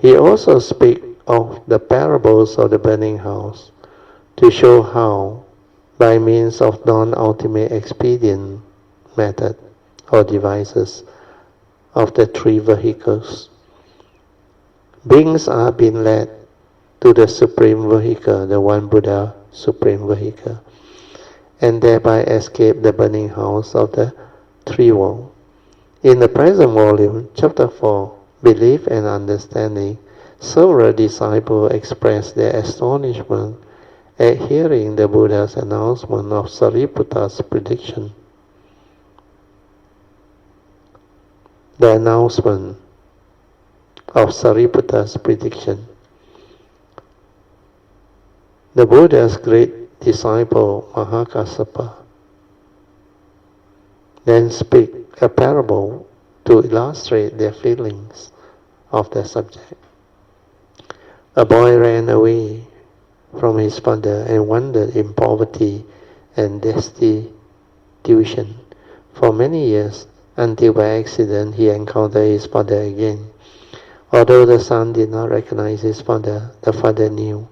Speaker 1: He also speaks of the parables of the burning house to show how, by means of non-ultimate expedient method, or devices of the three vehicles. Beings are being led to the supreme vehicle, the one Buddha supreme vehicle, and thereby escape the burning house of the three worlds. In the present volume, chapter 4, Belief and Understanding, several disciples express their astonishment at hearing the Buddha's announcement of Sariputta's prediction. The announcement of Sariputta's prediction. The Buddha's great disciple Mahakassapa then speak a parable to illustrate their feelings of the subject. A boy ran away from his father and wandered in poverty and destitution for many years, until by accident he encountered his father again. Although the son did not recognize his father, the father knew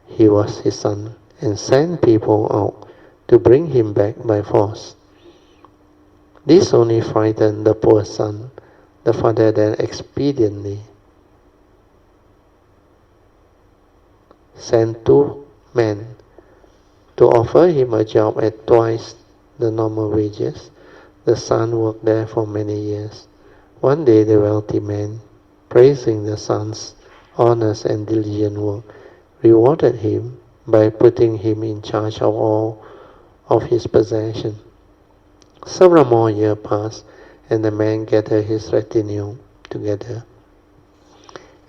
Speaker 1: he was his son and sent people out to bring him back by force. This only frightened the poor son. The father then expediently sent 2 men to offer him a job at twice the normal wages. The son worked there for many years. One day the wealthy man, praising the son's honest and diligent work, rewarded him by putting him in charge of all of his possessions. Several more years passed, and the man gathered his retinue together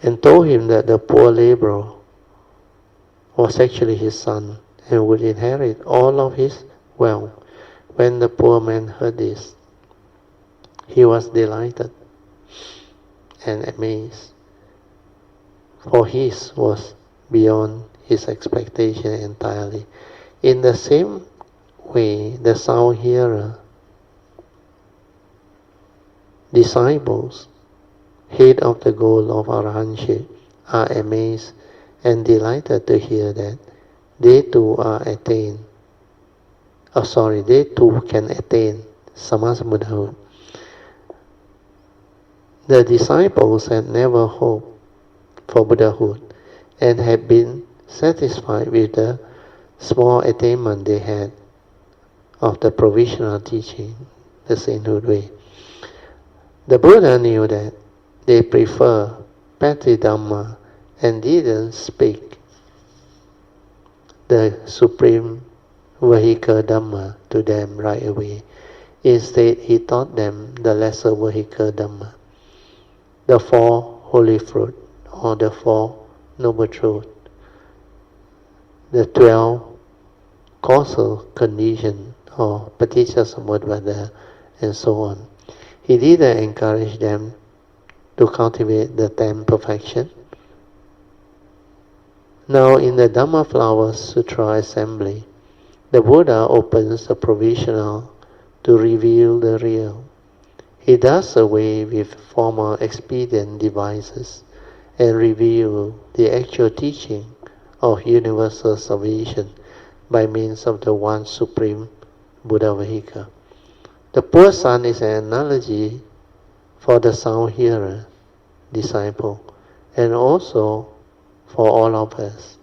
Speaker 1: and told him that the poor laborer was actually his son and would inherit all of his wealth. When the poor man heard this, he was delighted and amazed, for his was beyond his expectation entirely. In the same way, the sound hearer, disciples, head of the goal of arahantship, are amazed and delighted to hear that they too can attain Sammasambuddhahood. The disciples had never hoped for Buddhahood and had been satisfied with the small attainment they had of the provisional teaching, the sainthood way. The Buddha knew that they prefer petty Dhamma and didn't speak the supreme vehicle Dhamma to them right away. Instead, he taught them the lesser vehicle Dhamma, the 4 holy fruit or the 4 noble truths, the 12 causal conditions or paticcasamuppada, and so on. He didn't encourage them to cultivate the 10 perfections. Now in the Dhamma Flower Sutra assembly, the Buddha opens the provisional to reveal the real. He does away with formal expedient devices and reveals the actual teaching of universal salvation by means of the one supreme Buddha vehicle. The poor son is an analogy for the sound hearer, disciple, and also for all of us.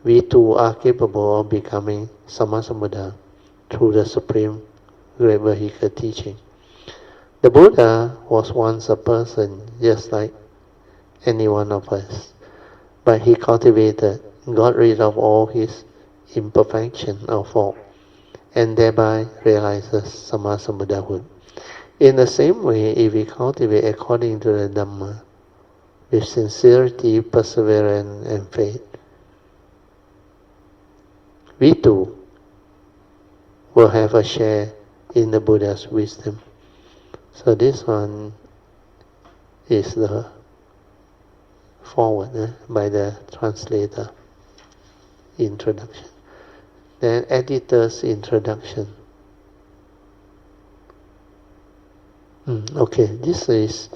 Speaker 1: We too are capable of becoming Sammasambuddha through the supreme great vehicle teaching. The Buddha was once a person just like any one of us, but he cultivated, got rid of all his imperfection or fault, and thereby realizes Sammasambuddhahood. In the same way, if we cultivate according to the Dhamma, with sincerity, perseverance, and faith, we too will have a share in the Buddha's wisdom. So this one is the forward by the translator, introduction. Then editor's introduction. Okay, this is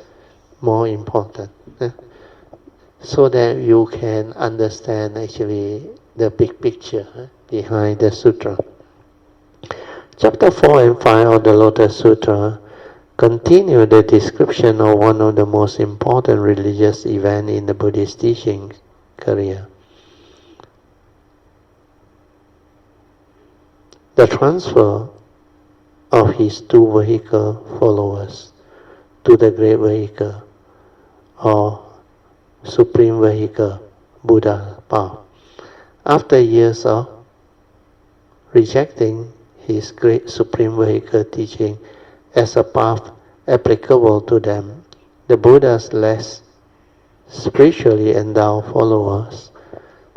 Speaker 1: more important, so that you can understand actually the big picture behind the sutra. Chapter 4 and 5 of the Lotus Sutra continue the description of one of the most important religious events in the Buddhist teaching career. The transfer of his two vehicle followers to the great vehicle or supreme vehicle, Buddha path. After years of rejecting his great supreme vehicle teaching as a path applicable to them, the Buddha's less spiritually endowed followers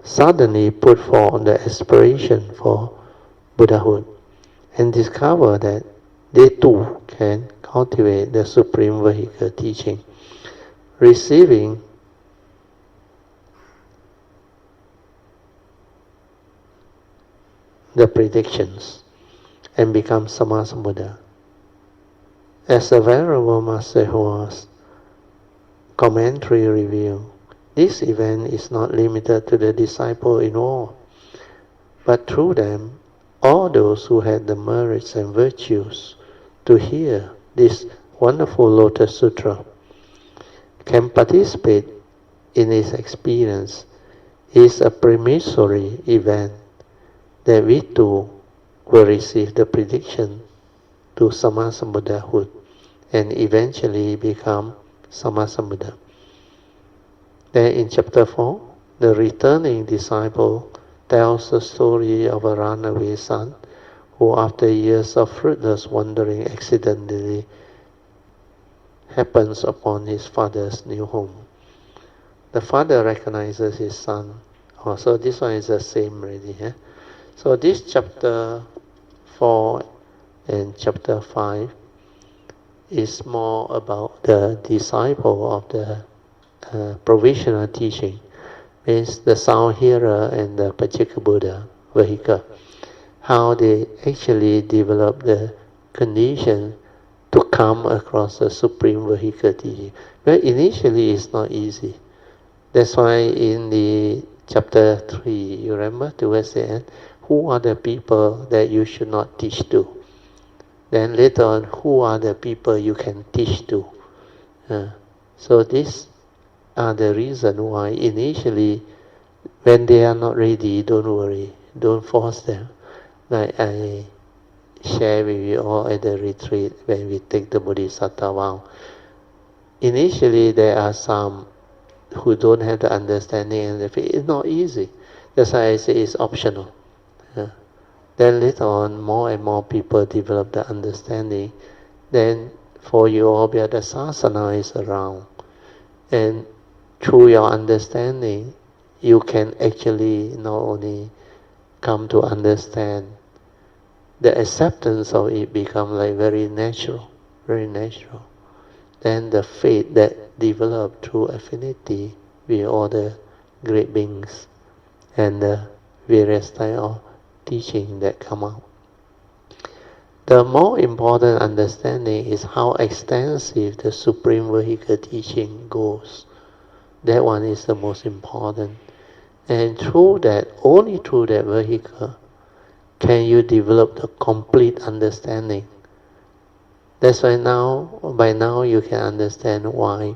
Speaker 1: suddenly put forth the aspiration for Buddhahood and discover that they too can cultivate the supreme vehicle teaching, receiving the predictions and become Sammasambuddha. As the Venerable Master Hua's commentary revealed, this event is not limited to the disciple involved, but through them, all those who had the merits and virtues to hear this wonderful Lotus Sutra can participate in its experience. Is a promissory event that we too will receive the prediction to Sammasambuddhahood and eventually become Sammasambuddha. Then in chapter 4, the returning disciple tells the story of a runaway son who, after years of fruitless wandering, accidentally happens upon his father's new home. The father recognizes his son. So this one is the same already. So this chapter 4 and chapter 5 is more about the disciple of the provisional teaching, means the sound hearer and the Pacceka Buddha vehicle, how they actually develop the condition to come across the supreme vehicle teaching. But initially it's not easy. That's why in the chapter 3, you remember towards the end, who are the people that you should not teach to? Then later on, who are the people you can teach to? So these are the reason why initially, when they are not ready, don't worry, don't force them. Like I share with you all at the retreat when we take the Bodhisattva vow. Initially, there are some who don't have the understanding and the faith. It's not easy. That's why I say it's optional. Then later on, more and more people develop the understanding. Then for you all, the sasana is around. And through your understanding, you can actually not only come to understand, the acceptance of it become like very natural, very natural. Then the faith that developed through affinity with all the great beings and the various type of teaching that come out. The more important understanding is how extensive the supreme vehicle teaching goes. That one is the most important. And through that, only through that vehicle, can you develop the complete understanding. That's why by now you can understand why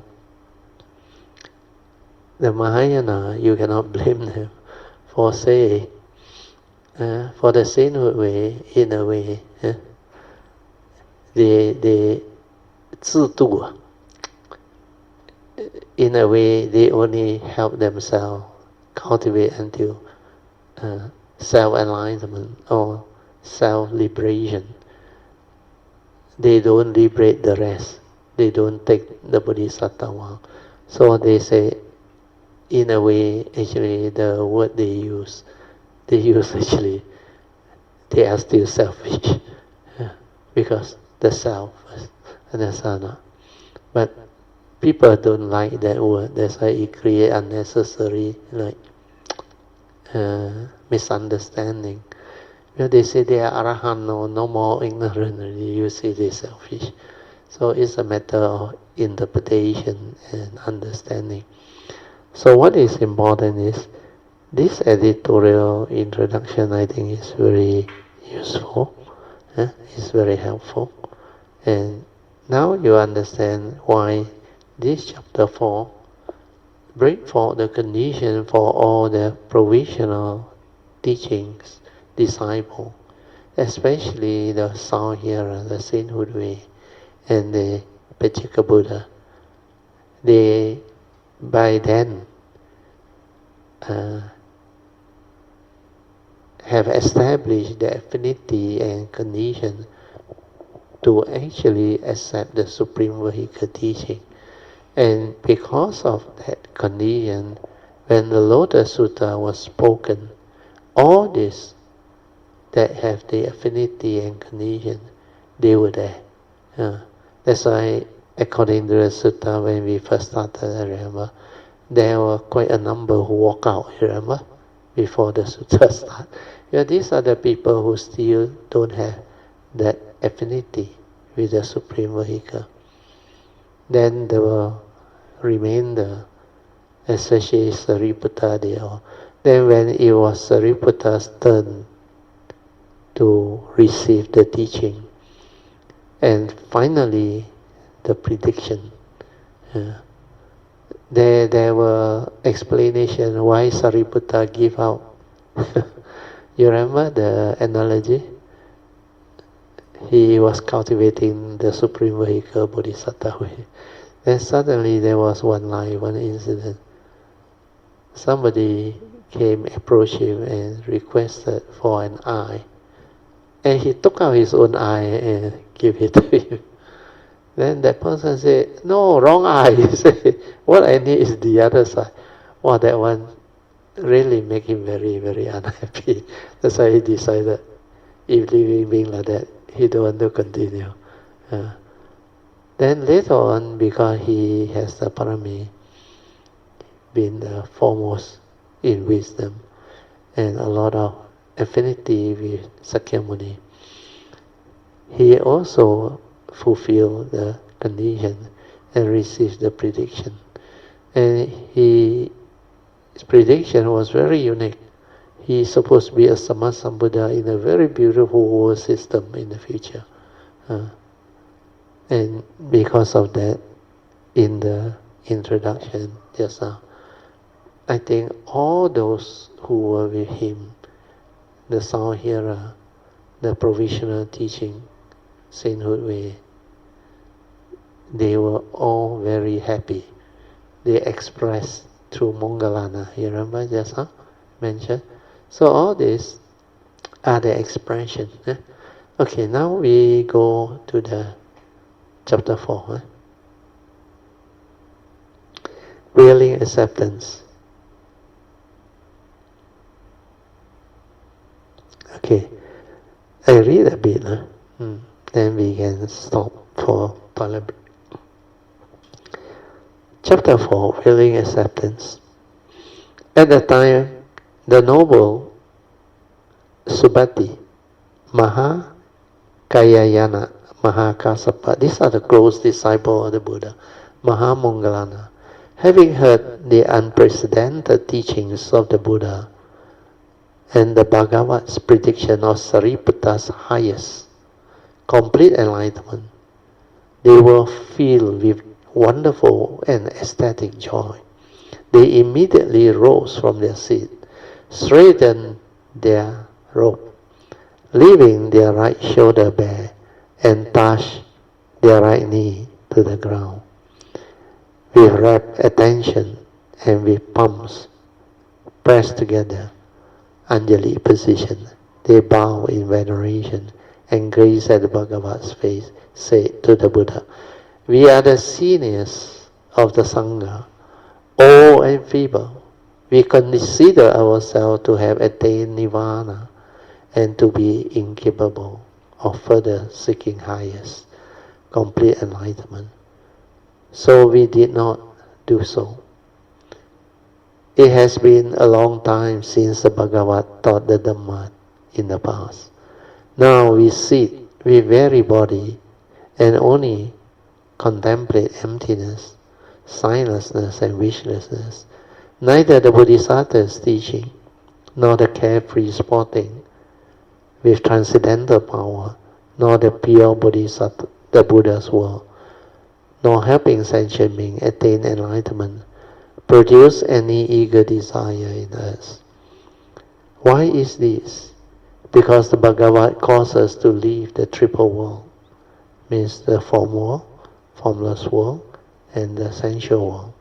Speaker 1: the Mahayana, you cannot blame them for saying, for the sainthood way, in a way, they 自度, in a way they only help themselves cultivate until self-enlightenment or self-liberation. They don't liberate the rest. They don't take the Bodhisattva vow. So they say, in a way, actually the word they use actually, they are still selfish. Because the self and the sana. But people don't like that word. That's why it creates unnecessary misunderstanding. When they say they are arahant, no more ignorant, you say they're selfish. So it's a matter of interpretation and understanding. So what is important is, this editorial introduction, I think, is very useful. It's very helpful. And Now you understand why this chapter 4 bring forth the condition for all the provisional teachings, disciple, especially the sound hearer, the sainthood way, and the Pachika Buddha. They by then have established the affinity and condition to actually accept the Supreme Vehicle teaching. And because of that condition, when the Lotus Sutra was spoken, all this that have the affinity and condition, they were there. That's why, according to the Sutta, when we first started, I remember, there were quite a number who walked out, you remember, before the Sutta started. Yeah, these are the people who still don't have that affinity with the Supreme Vehicle. Then there will remain the, especially Sariputta, then when it was Sariputta's turn to receive the teaching, and finally the prediction, there were explanations why Sariputta gave out. You remember the analogy? He was cultivating the Supreme Vehicle Bodhisattva way. Then suddenly there was one incident. Somebody came, approached him and requested for an eye. And he took out his own eye and gave it to him. Then that person said, no, wrong eye. He said, what I need is the other side. Wow, that one really made him very, very unhappy. That's why he decided, if living being like that, he don't want to continue. Then later on, because he has the parami, been the foremost in wisdom, and a lot of affinity with Sakyamuni, he also fulfilled the condition and received the prediction. And his prediction was very unique. He is supposed to be a Sammasambuddha in a very beautiful world system in the future. And because of that, in the introduction just now, I think all those who were with him, the sound hearer, the provisional teaching, sainthood way, they were all very happy. They expressed through Mongalana. You remember just now mentioned? So all these are the expression. Okay, now we go to the chapter 4. Willing acceptance. Okay, I read a bit, then we can stop for Pali. Chapter 4, Willing Acceptance. At the time, the noble Subhati, Mahakayayana, Mahakassapa, these are the close disciples of the Buddha, Mahamongalana, having heard the unprecedented teachings of the Buddha and the Bhagavat's prediction of Sariputta's highest, complete enlightenment, they were filled with wonderful and ecstatic joy. They immediately rose from their seat, straightened their robe, leaving their right shoulder bare, and touched their right knee to the ground. With rapt attention and with palms pressed together, Anjali position, they bow in veneration and gaze at the Bhagavat's face, said to the Buddha, we are the seniors of the Sangha, old and feeble. We consider ourselves to have attained Nirvana and to be incapable of further seeking highest, complete enlightenment. So we did not do so. It has been a long time since the Bhagavat taught the Dhamma in the past. Now we sit with very body and only contemplate emptiness, sightlessness and wishlessness. Neither the Bodhisattva's teaching, nor the carefree sporting with transcendental power, nor the pure Bodhisattva, the Buddha's word, nor helping sentient being attain enlightenment, produce any eager desire in us. Why is this? Because the Bhagavad calls us to leave the triple world, means the form world, formless world, and the sensual world,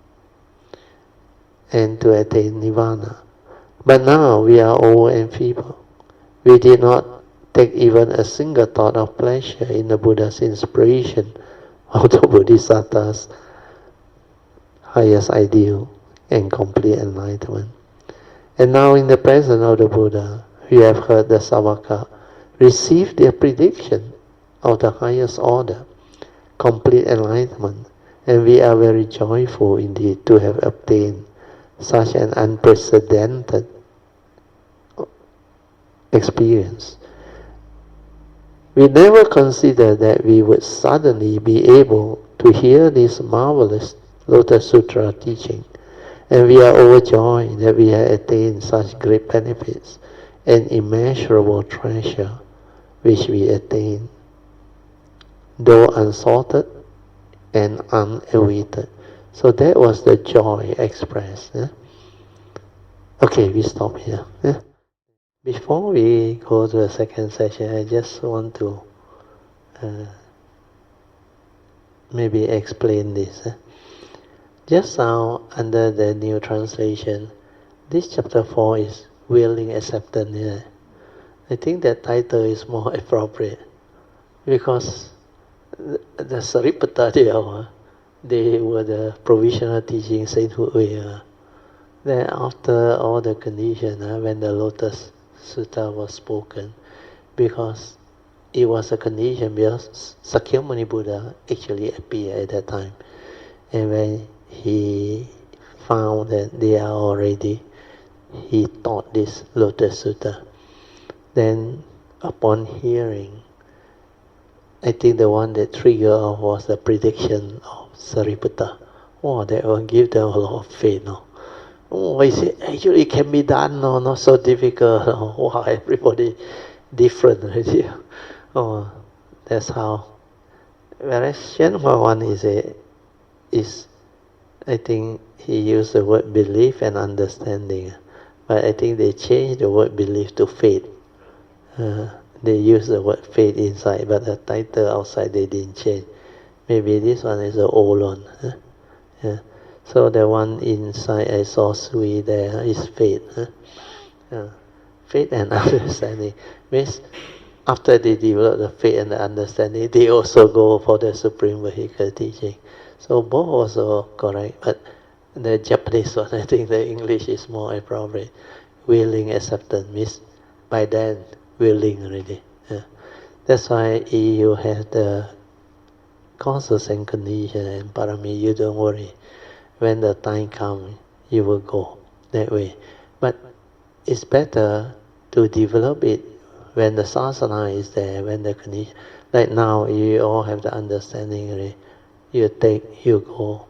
Speaker 1: and to attain nirvana. But now we are old and feeble. We did not take even a single thought of pleasure in the Buddha's inspiration of the Bodhisattva's highest ideal and complete enlightenment. And now in the presence of the Buddha, we have heard the Savaka receive their prediction of the highest order, complete enlightenment, and we are very joyful indeed to have obtained such an unprecedented experience. We never considered that we would suddenly be able to hear this marvelous Lotus Sutra teaching, and we are overjoyed that we have attained such great benefits and immeasurable treasure which we attained, though unsalted and unawaited. So that was the joy expressed. Okay, we stop here. Before we go to the second session, I just want to maybe explain this. Just now, under the new translation, this chapter 4 is Willing Acceptance. I think that title is more appropriate because the Sariputta they were the provisional teaching sainthood. Then after all the conditions, when the Lotus Sutra was spoken, because it was a condition because Sakyamuni Buddha actually appeared at that time. And when he found that they are all ready, he taught this Lotus Sutra. Then upon hearing, I think the one that triggered off was the prediction of Sariputta. Oh, that will give them a lot of faith. No? Oh, I say, actually it can be done, no, not so difficult. No? Wow, everybody different already. Oh, that's how. Whereas Shenhua one is, I think he used the word belief and understanding. But I think they changed the word belief to faith. They use the word faith inside, but the title outside they didn't change. Maybe this one is the old one. Yeah. So the one inside I saw Sui there is faith. Faith and understanding means after they develop the faith and the understanding, they also go for the Supreme Vehicle teaching. So both also correct, but the Japanese one, I think the English is more appropriate. Willing acceptance means by then willing already. That's why you have the causes and conditions and parami, you don't worry. When the time comes, you will go that way. But it's better to develop it when the sasana is there, when the condition. Like now, you all have the understanding already. You take, you go.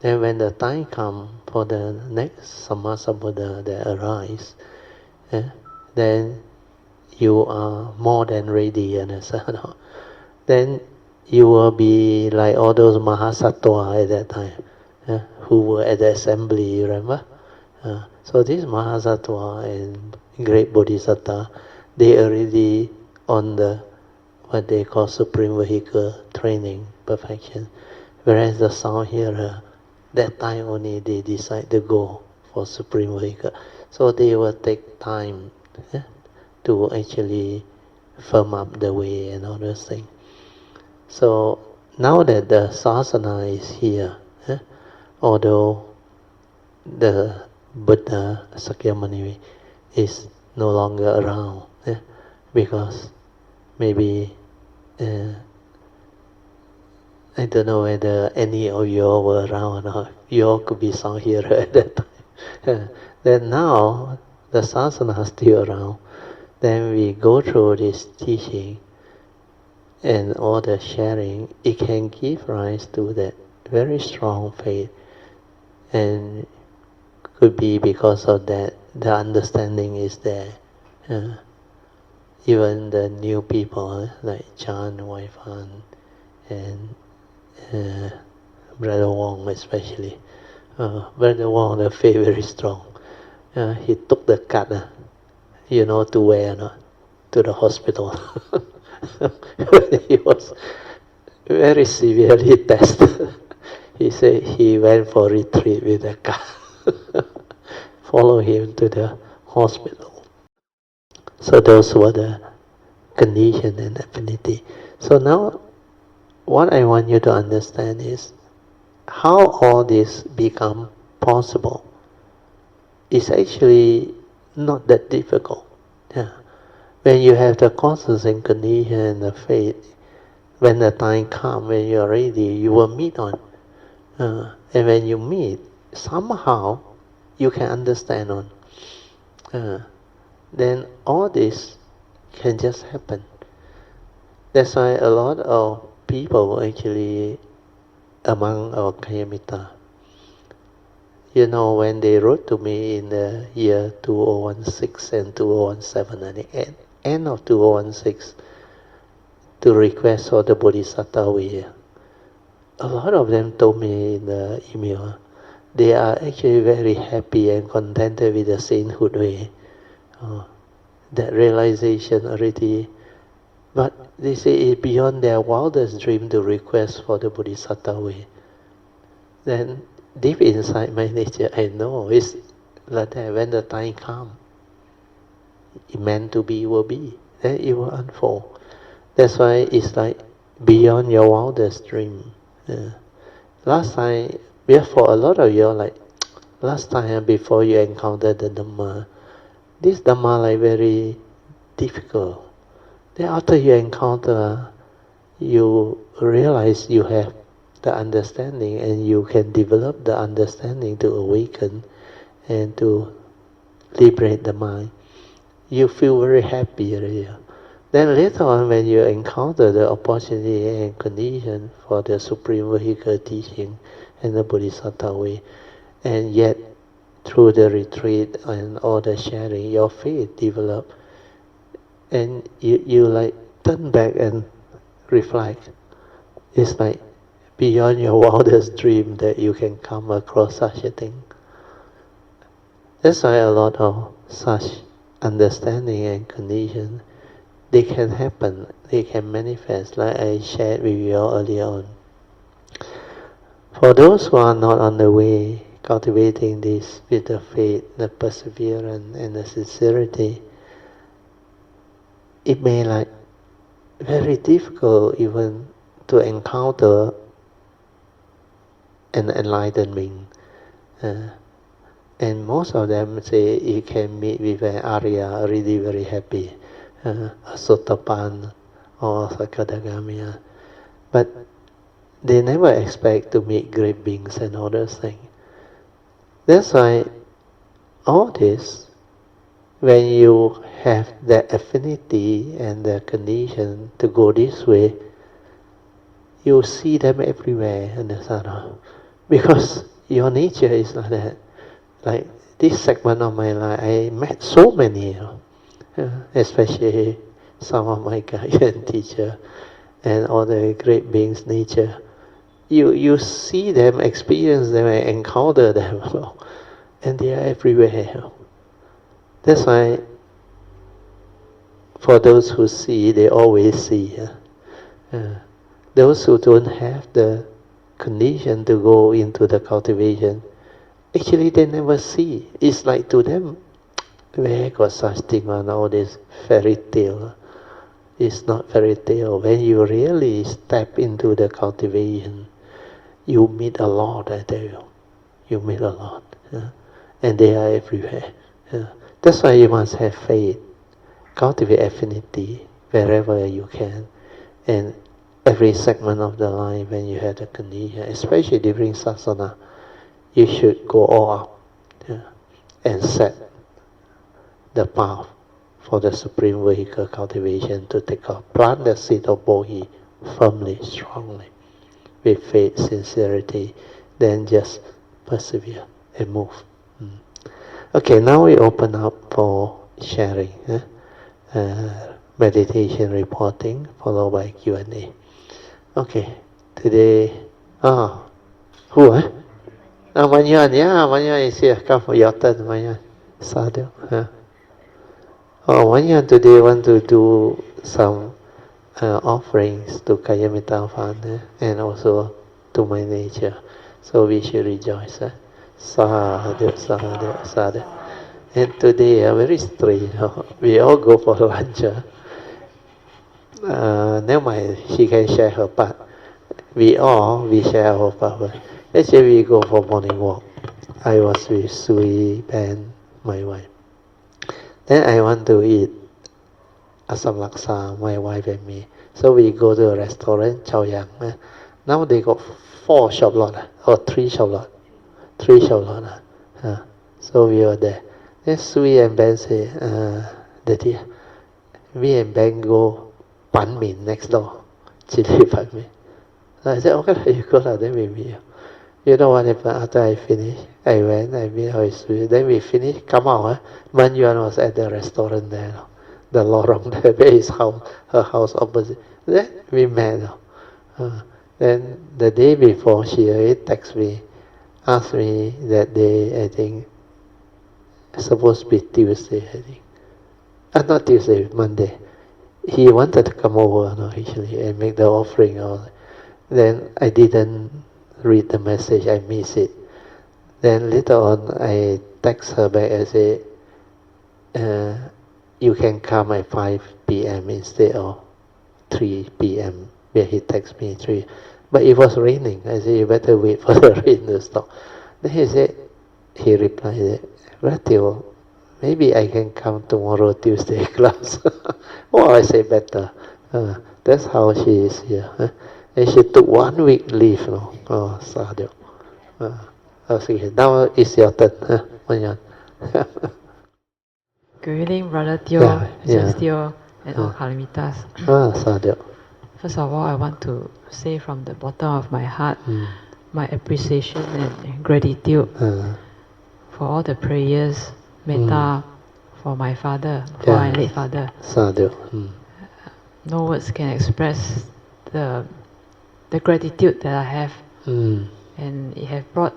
Speaker 1: Then when the time comes for the next Sammasambuddha that arise, then you are more than ready, understand? Then you will be like all those Mahasattva at that time, who were at the assembly, you remember? So these Mahasattva and great Bodhisattva, they already on the, what they call Supreme Vehicle training, perfection. Whereas the sound hearer, that time only they decide to go for Supreme Vehicle. So they will take time to actually firm up the way and all those things. So now that the sasana is here, although the Buddha Sakyamuni is no longer around, because maybe I don't know whether any of you all were around or not. You all could be sound hearer at that time. Then now the sasana is still around. Then we go through this teaching and all the sharing, it can give rise to that very strong faith. And could be because of that, the understanding is there. Even the new people like Chan, Waifan, and Brother Wong especially. Brother Wong, the faith very strong. He took the card, to where, to the hospital. He was very severely tested. He said he went for retreat with the card. Follow him to the hospital. So those were the condition and affinity. So now, what I want you to understand is how all this become possible. It's actually not that difficult. When you have the causes and condition and the faith, when the time comes, when you're ready, you will meet on. And when you meet, somehow you can understand on. Then all this can just happen. That's why a lot of people actually among our Kayamita, when they wrote to me in the year 2016 and 2017, at the end of 2016, to request for the Bodhisattva way, a lot of them told me in the email, they are actually very happy and contented with the sainthood way. That realization already, but they say it's beyond their wildest dream to request for the Bodhisattva way. Then deep inside my nature, I know it's like that. When the time comes, it meant to be will be. Then it will unfold. That's why it's like beyond your wildest dream. Last time, for a lot of you, like last time before you encountered the Dhamma, this Dhamma like very difficult. Then after you encounter, you realize you have the understanding and you can develop the understanding to awaken and to liberate the mind. You feel very happy already. Then later on when you encounter the opportunity and condition for the Supreme Vehicle teaching and the Bodhisattva way, and yet through the retreat and all the sharing, your faith develop, and you like turn back and reflect. It's like beyond your wildest dream that you can come across such a thing. That's why a lot of such understanding and condition, they can happen, they can manifest, like I shared with you earlier on. For those who are not on the way, cultivating this with the faith, the perseverance and the sincerity, it may like very difficult even to encounter an enlightened being. And most of them say you can meet with an Arya already very happy, a Sotapan or Sakadagami. But they never expect to meet great beings and all those things. That's why all this, when you have the affinity and the condition to go this way, you see them everywhere in the sadhana. Because your nature is like that. Like this segment of my life, I met so many, especially some of my guidance teacher and all the great beings' nature. You see them, experience them, and encounter them, and they are everywhere. That's why, for those who see, they always see. Those who don't have the condition to go into the cultivation, actually they never see. It's like to them, where got such thing on all this fairy tale? It's not fairy tale. When you really step into the cultivation, you meet a lot, I tell you. You meet a lot. And they are everywhere. That's why you must have faith. Cultivate affinity wherever you can. And every segment of the life when you have the condition, especially during satsana, you should go all up and set the path for the Supreme Vehicle cultivation to take off. Plant the seed of Bodhi firmly, strongly, with faith, sincerity, then just persevere and move. Okay, now we open up for sharing, meditation reporting, followed by Q&A. Okay, today, Who? Manyan, yeah, Manyan is here. Come for your turn, Manyan. Sadhu. Oh, Manyan today want to do some offerings to Kayamita Fund and also to my nature. So we should rejoice. Sadhu, sadhu, sadhu. And today, very strange. We all go for lunch. Never mind, she can share her part. We share our part. Let's say we go for morning walk. I was with Sui and my wife. Then I want to eat Asam Laksa, my wife and me. So we go to a restaurant, Chao Yang. Now they got 4 shop lot or 3 shop lot. 3 shop lot. So we were there. Then Sui and Ben say, Daddy, me and Ben go Ban Min next door. Chili Ban Min. I said, okay, you go lah, then we meet. You know what happened after I finished? I went, I meet her Sui. Then we finished, come out. Man Yuan was at the restaurant there. The lorong there, where his house, her house opposite. Then we met. Then the day before, she already texted me, asked me that day, I think, supposed to be Tuesday, I think. Not Tuesday, Monday. He wanted to come over actually and make the offering. Then I didn't read the message, I missed it. Then later on, I text her back and say, you can come at 5 p.m. instead of 3 p.m. where he texted me 3. But it was raining. I said, you better wait for the rain to stop. Then he replied, well, maybe I can come tomorrow, Tuesday class. I say better. That's how she is here. And she took 1 week leave. Oh, sadhu. Okay, now it's your turn. Manyan.
Speaker 2: Good evening, Brother Teo, Sis Teo, and all Kalamitas.
Speaker 1: Sadhu.
Speaker 2: First of all, I want to say from the bottom of my heart my appreciation and gratitude for all the prayers, metta, for my father, for my late father.
Speaker 1: Sadhu.
Speaker 2: No words can express the gratitude that I have. And it has brought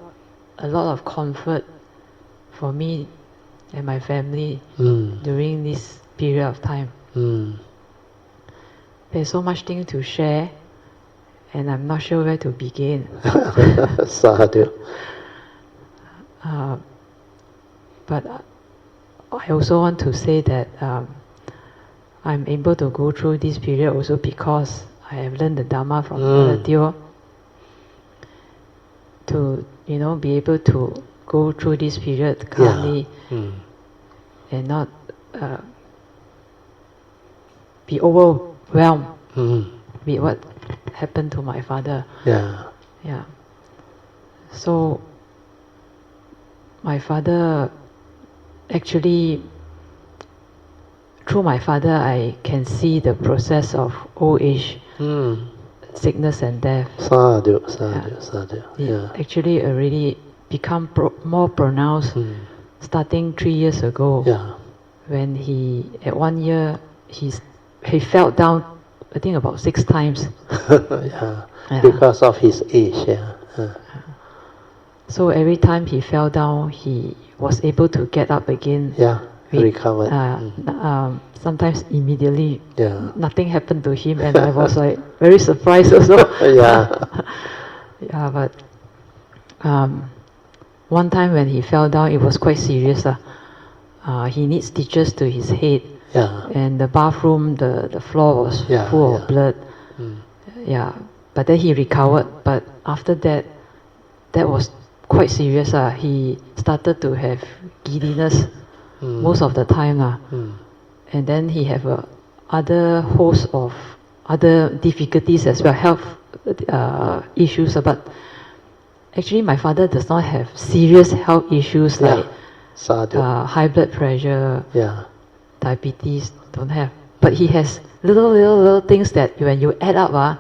Speaker 2: a lot of comfort for me and my family during this period of time. There's so much things to share, and I'm not sure where to begin.
Speaker 1: Sadhu.
Speaker 2: But I also want to say that I'm able to go through this period also because I have learned the Dharma from Brother Teo to, be able to go through this period calmly and not be overwhelmed with what happened to my father. So my father, actually, through my father, I can see the process of old age, sickness and death.
Speaker 1: Sadhu.
Speaker 2: It actually already become more pronounced starting 3 years ago. When at 1 year, he fell down, I think about 6 times.
Speaker 1: Because of his age.
Speaker 2: So every time he fell down, he was able to get up again.
Speaker 1: Recovered.
Speaker 2: Sometimes immediately, nothing happened to him, and I was like very surprised also. But one time when he fell down, it was quite serious. He needs stitches to his head, and the bathroom, the floor was full of blood. But then he recovered. But after that was quite serious. He started to have giddiness most of the time. And then he have other host of other difficulties as well, health issues. But actually my father does not have serious health issues like high blood pressure, diabetes, don't have. But he has little things that when you add up,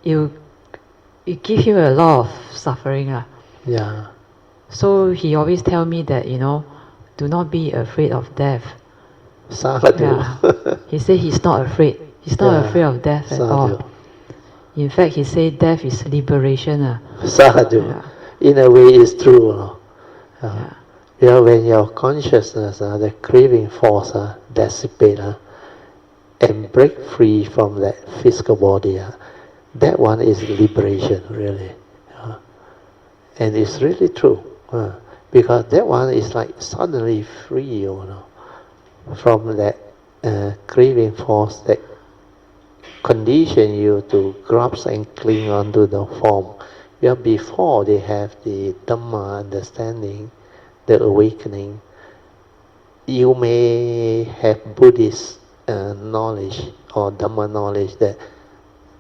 Speaker 2: it give him a lot of suffering. So he always tell me that, do not be afraid of death. He said he's not afraid. He's not afraid of death at all. In fact, he said death is liberation.
Speaker 1: in a way it's true. When your consciousness, the craving force dissipate and break free from that physical body, that one is liberation, really. And it's really true. Because that one is like suddenly free, from that craving force that condition you to grasp and cling onto the form. Before they have the Dhamma understanding, the awakening, you may have Buddhist knowledge or Dhamma knowledge that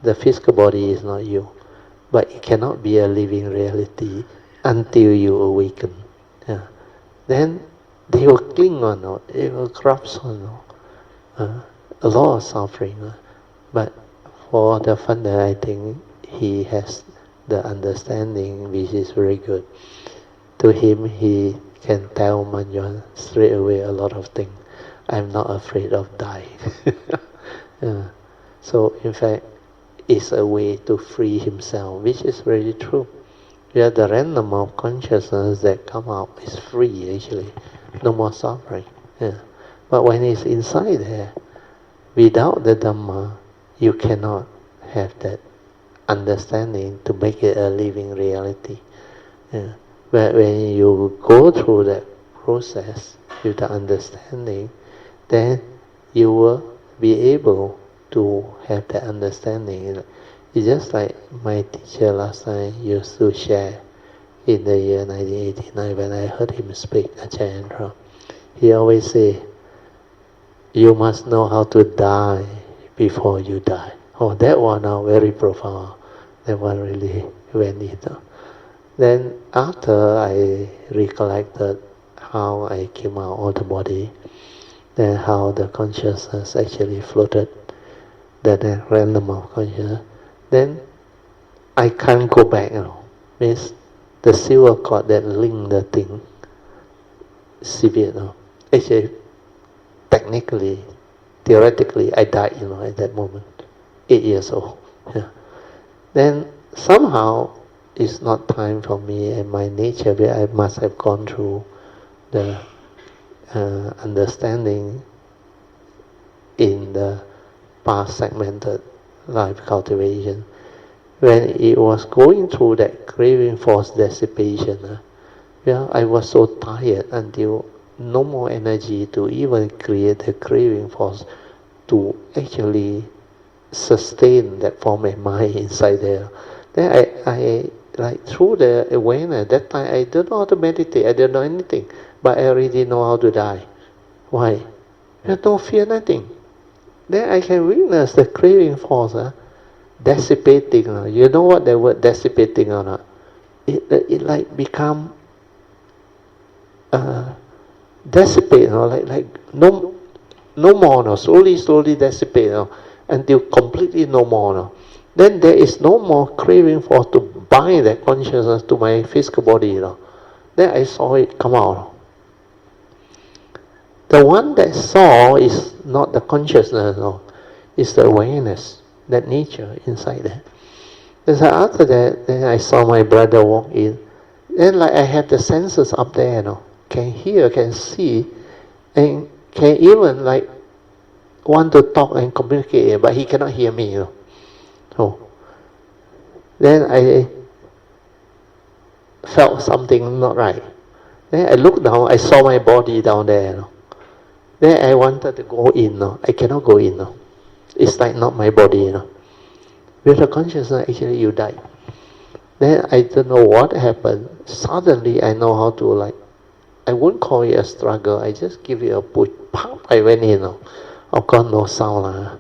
Speaker 1: the physical body is not you, but it cannot be a living reality until you awaken. Then they will cling on, they will grasp on, a lot of suffering. But for the founder, I think he has the understanding, which is very good. To him, he can tell Mun Yuen straight away a lot of things. I'm not afraid of dying. So, in fact, it's a way to free himself, which is very true. The random of consciousness that come out is free, actually. No more suffering. But when it's inside there, without the Dhamma, you cannot have that understanding to make it a living reality. But when you go through that process with the understanding, then you will be able to have that understanding. It's just like my teacher last time used to share in the year 1989 when I heard him speak at Chandra. He always say, you must know how to die before you die. That one very profound. That one really went in. Then after I recollected how I came out of the body, then how the consciousness actually floated, that random of consciousness, then I can't go back. Means the silver cord that linked the thing, severed. Actually, technically, theoretically, I died. At that moment, 8 years old. Then somehow it's not time for me and my nature, where I must have gone through the understanding in the past segmented life cultivation. When it was going through that craving force dissipation, I was so tired until no more energy to even create the craving force to actually sustain that form of mind inside there. Then I like through the awareness, that time I don't know how to meditate, I don't know anything, but I already know how to die. Why? I don't fear nothing. Then I can witness the craving force dissipating. You know what the word dissipating or not? It like become dissipate, like no more, slowly dissipate until completely no more. Then there is no more craving for to bind that consciousness to my physical body. Then I saw it come out. The one that saw is not the consciousness, it's the awareness, that nature inside there. And so after that, then I saw my brother walk in. Then like I have the senses up there, can hear, can see, and can even like want to talk and communicate, but he cannot hear me. Then I felt something not right. Then I looked down, I saw my body down there. Then I wanted to go in. I cannot go in. It's like not my body. With the consciousness, actually you die. Then I don't know what happened. Suddenly I know how to I wouldn't call it a struggle. I just give it a push. Pop, I went in. Of course, no sound.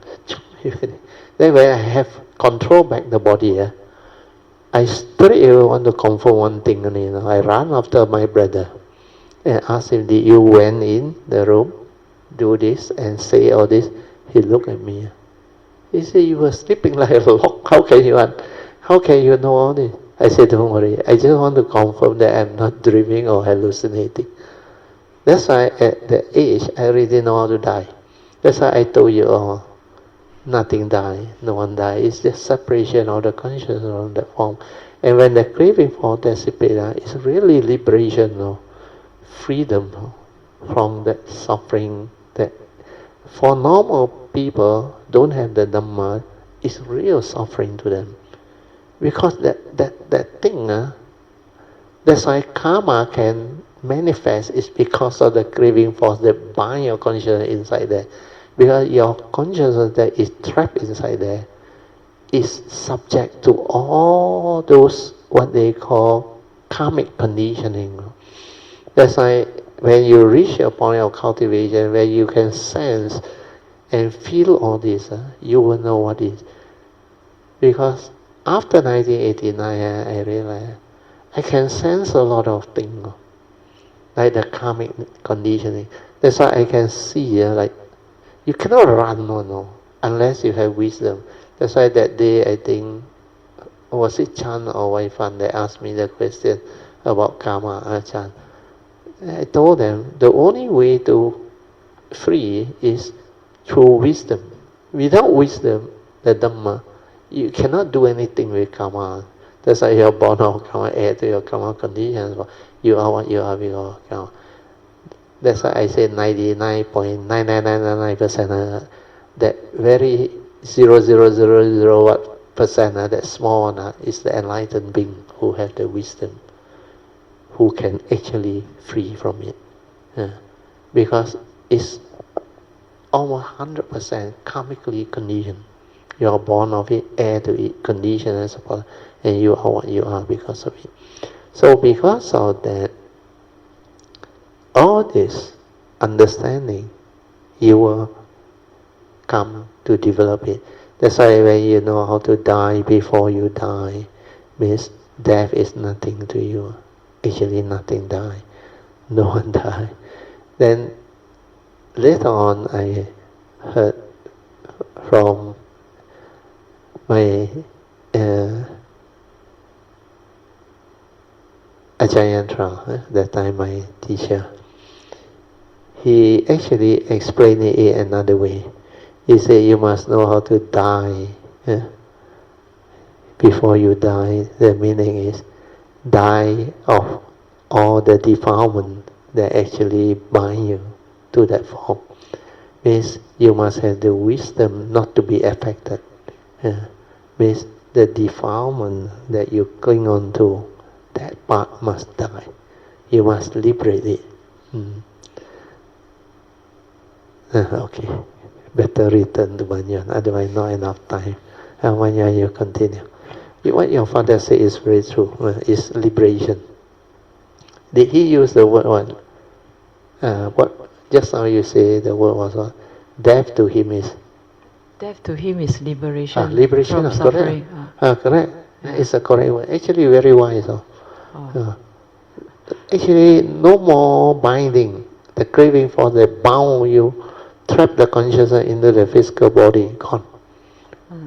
Speaker 1: Then when I have control back the body, I straight away want to confirm one thing. I ran after my brother and asked him, did you went in the room, do this and say all this? He looked at me. He said, you were sleeping like a log. How can you know all this? I said, don't worry. I just want to confirm that I'm not dreaming or hallucinating. That's why at the age, I already know how to die. That's why I told you, nothing die, no one die. It's just separation of the consciousness from the form. And when the craving for dissipate, it's really liberation, freedom from that suffering. That for normal people don't have the Dhamma, it's real suffering to them. Because that thing, that's why karma can manifest is because of the craving force that bind your consciousness inside there. Because your consciousness that is trapped inside there is subject to all those what they call karmic conditioning. That's why when you reach a point of cultivation where you can sense and feel all this, you will know what is. Because after 1989, I realized I can sense a lot of things, like the karmic conditioning. That's why I can see, like, you cannot run, unless you have wisdom. That's why that day, I think, was it Chan or Wai Fan that asked me the question about karma, Chan. I told them, the only way to free is through wisdom. Without wisdom, the Dhamma, you cannot do anything with karma. That's why you're born of karma, add to your karma conditions. You are what you are because of karma. That's why I say 99.99999% that very 0.0001% that small one is the enlightened being who have the wisdom, who can actually free from it. Because it's almost 100% karmically conditioned. You are born of it, heir to it, conditioned and support, and you are what you are because of it. So because of that, all this understanding, you will come to develop it. That's why when you know how to die before you die, means death is nothing to you. Actually nothing die. No one die. Then later on I heard from my Ajayantra, that time my teacher, he actually explained it another way. He said you must know how to die before you die. The meaning is die of all the defilement that actually bind you to that form. Means you must have the wisdom not to be affected. Means the defilement that you cling on to, that part must die. You must liberate it. Okay, better return to Banyan, otherwise not enough time. And Banyan, you continue. What your father said is very true. Is liberation. Did he use the word what? What just now you say the word was what? Death to him is.
Speaker 2: Death to him is liberation.
Speaker 1: Liberation
Speaker 2: from suffering.
Speaker 1: Correct. It's a correct word. Actually, very wise. Actually, no more binding. The craving for the bound you, trap the consciousness into the physical body. Gone.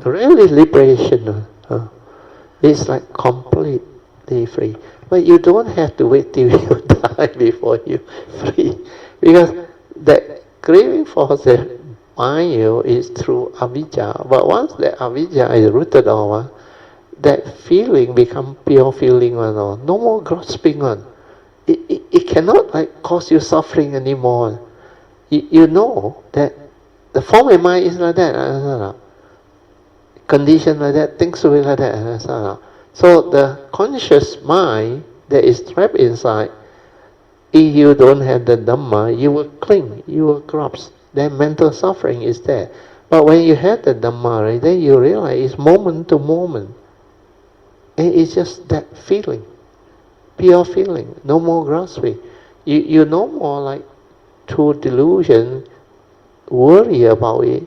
Speaker 1: Really liberation. It's like completely free. But you don't have to wait till you die before you free. Because that craving for the bind you is through avijja. But once that avijja is rooted over, that feeling become pure feeling one. No more grasping one. It cannot like cause you suffering anymore. You know that the form of mind is like that. Condition like that, things will be like that. So the conscious mind that is trapped inside, if you don't have the Dhamma, you will cling, you will grasp. Then mental suffering is there. But when you have the Dhamma, right, then you realize it's moment to moment. And it's just that feeling, pure feeling, no more grasping. You no more like through delusion, worry about it,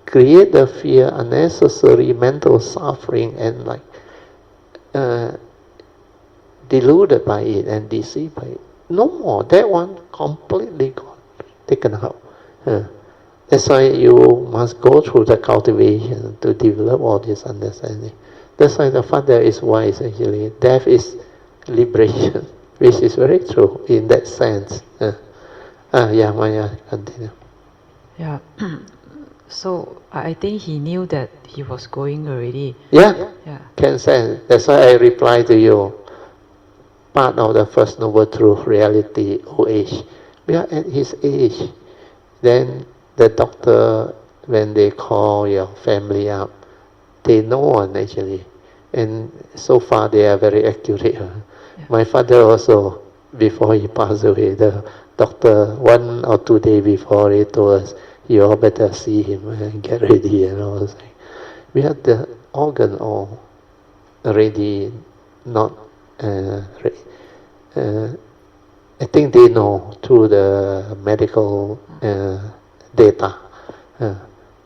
Speaker 1: create the fear, unnecessary mental suffering, and like deluded by it and deceived by it. No more. That one completely gone, taken out. That's why you must go through the cultivation to develop all this understanding. That's why the Father is wise actually. Death is liberation, which is very true in that sense. Maya, continue.
Speaker 2: Yeah. So I think he knew that he was going already.
Speaker 1: Yeah. can sense. That's why I reply to you. Part of the First Noble Truth reality, old age. We are at his age. Then the doctor, when they call your family up, they know one actually. And so far they are very accurate. Yeah. My father also, before he passed away, the doctor 1 or 2 days before he told us, you all better see him and get ready and all. We had the organ all already not I think they know through the medical data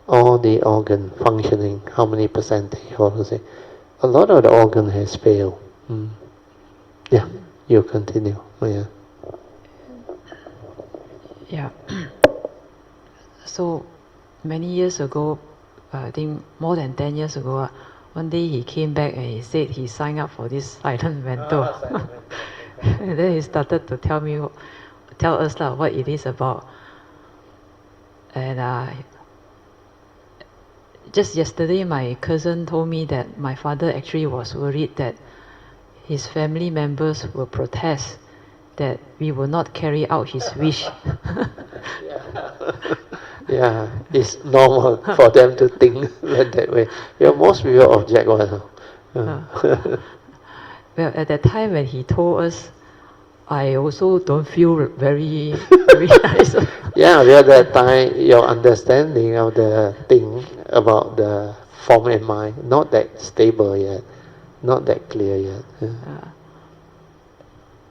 Speaker 1: all the organ functioning, how many percentage, all the thing. A lot of the organ has failed. Yeah, you continue. Yeah.
Speaker 2: Yeah. So many years ago, I think more than 10 years ago, one day he came back and he said he signed up for this silent mentor. And then he started to tell us what it is about. And just yesterday, my cousin told me that my father actually was worried that his family members will protest that we will not carry out his wish.
Speaker 1: Yeah, it's normal for them to think that way. Yeah, most people object one.
Speaker 2: Well, at that time when he told us, I also don't feel very nice.
Speaker 1: Yeah, at that time your understanding of the thing about the form and mind not that stable yet, not that clear yet.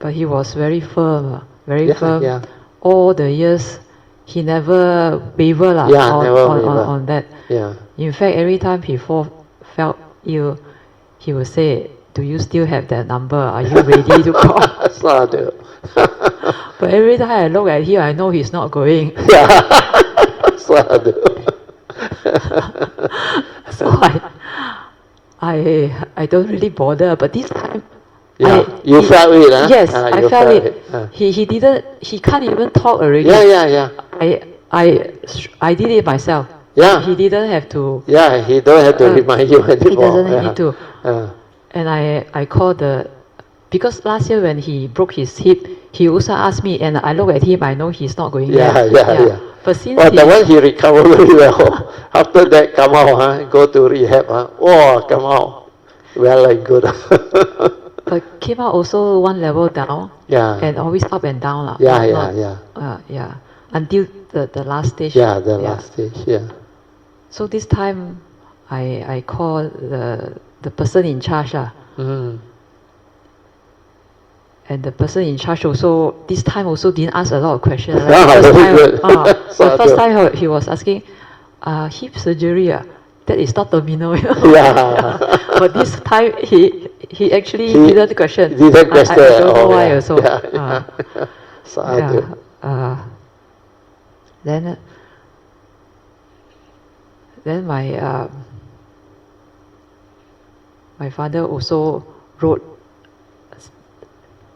Speaker 2: But he was very firm, firm.
Speaker 1: Yeah.
Speaker 2: All the years, he never wavered on that.
Speaker 1: Yeah.
Speaker 2: In fact, every time he felt ill, he would say, do you still have that number? Are you ready to call? But every time I look at him, I know he's not going. So I don't really bother. But this time,
Speaker 1: you felt it, huh?
Speaker 2: Yes, I felt it. He can't even talk already.
Speaker 1: Yeah.
Speaker 2: I did it myself.
Speaker 1: Yeah.
Speaker 2: He didn't have to.
Speaker 1: Yeah, he don't have to remind you anymore.
Speaker 2: He doesn't need to. And I called because last year when he broke his hip, he also asked me, and I look at him, I know he's not going there. Yeah. But since
Speaker 1: the one he recovered very well. After that, come out, go to rehab. Come out. Well and good.
Speaker 2: But came out also one level down.
Speaker 1: Yeah.
Speaker 2: And always up and down.
Speaker 1: Yeah.
Speaker 2: Until the last stage.
Speaker 1: Yeah, the last stage, yeah.
Speaker 2: So this time, I called the person in charge. And the person in charge also, this time also didn't ask a lot of questions. The first time he was asking, hip surgery, that is not terminal.
Speaker 1: Yeah.
Speaker 2: But this time he actually didn't question.
Speaker 1: I
Speaker 2: don't know why also. Then my father also wrote.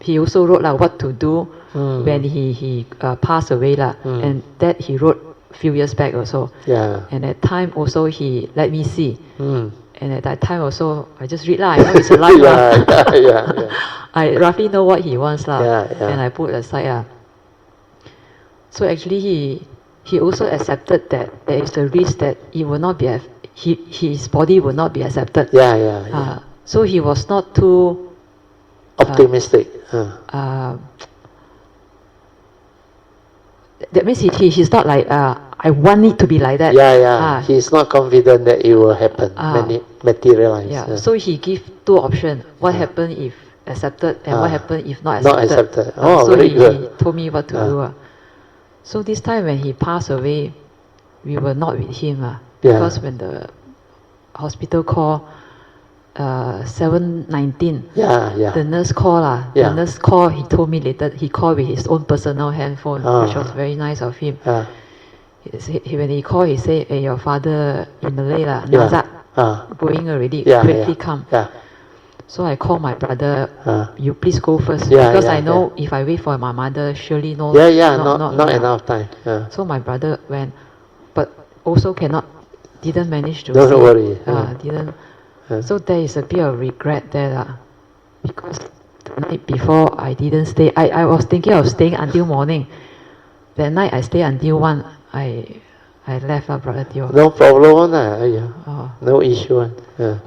Speaker 2: He also wrote what to do when he passed away and that he wrote a few years back also.
Speaker 1: Yeah.
Speaker 2: And at time also he let me see. And at that time also I just read I know it's alive.
Speaker 1: Yeah.
Speaker 2: I roughly know what he wants
Speaker 1: and
Speaker 2: I put aside. So actually he also accepted that there is a risk that it will not be his body will not be accepted.
Speaker 1: Yeah.
Speaker 2: So he was not too
Speaker 1: optimistic.
Speaker 2: That means he's not like I want it to be like that.
Speaker 1: He's not confident that it will happen, materialize.
Speaker 2: So he gave 2 options. What happen if accepted and what happen if not accepted.
Speaker 1: Not accepted.
Speaker 2: So
Speaker 1: very
Speaker 2: he
Speaker 1: good.
Speaker 2: told me what to do. So this time when he passed away, we were not with him because when the hospital called 7:19. The nurse called. The nurse called. He told me later. He called with his own personal handphone, which was very nice of him. When he called, he said, "Hey, your father in Malay Nazak, going already. Quickly come." So I called my brother. You please go first because I know if I wait for my mother, surely not
Speaker 1: enough time.
Speaker 2: So my brother went, but also didn't manage to.
Speaker 1: Don't worry.
Speaker 2: Didn't. So there is a bit of regret there, because the night before I didn't stay. I was thinking of staying until morning. That night I stayed until 1. I left Brother Teo.
Speaker 1: No problem, yeah. No issue. Yeah.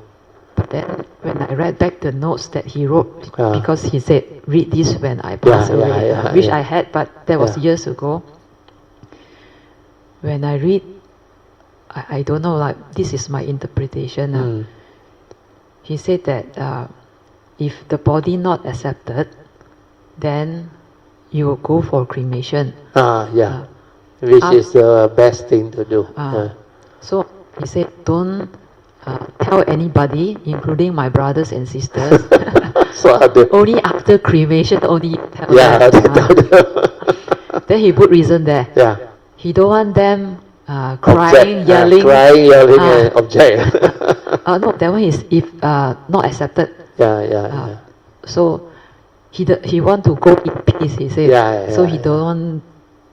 Speaker 2: But then when I read back the notes that he wrote, because he said, read this when I pass away, which I had, but that was years ago. When I read, I don't know, like, this is my interpretation. He said that if the body not accepted, then you will go for cremation.
Speaker 1: Which is the best thing to do.
Speaker 2: So he said, don't tell anybody, including my brothers and sisters. Only after cremation, only tell them. Then he put reason there. He don't want them crying, yelling.
Speaker 1: And object.
Speaker 2: No, that one is if not accepted. So he want to go in peace, he said. So he don't want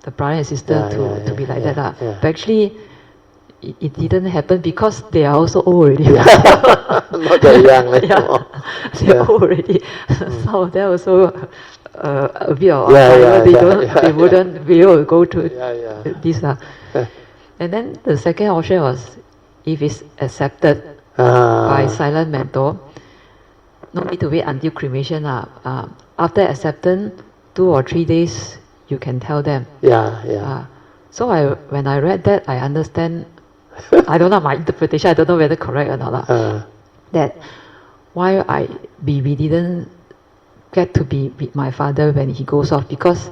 Speaker 2: the brother and sister to be like that. But actually, it didn't happen because they are also old already.
Speaker 1: Not that young anymore.
Speaker 2: They're old already. Some of them also a bit of they wouldn't be able to go to this. And then the second option was, if it's accepted by silent mentor, no need to wait until cremation. After acceptance, 2 or 3 days, you can tell them. So when I read that, I understand. I don't know my interpretation. I don't know whether correct or not. That why we didn't get to be with my father when he goes off, because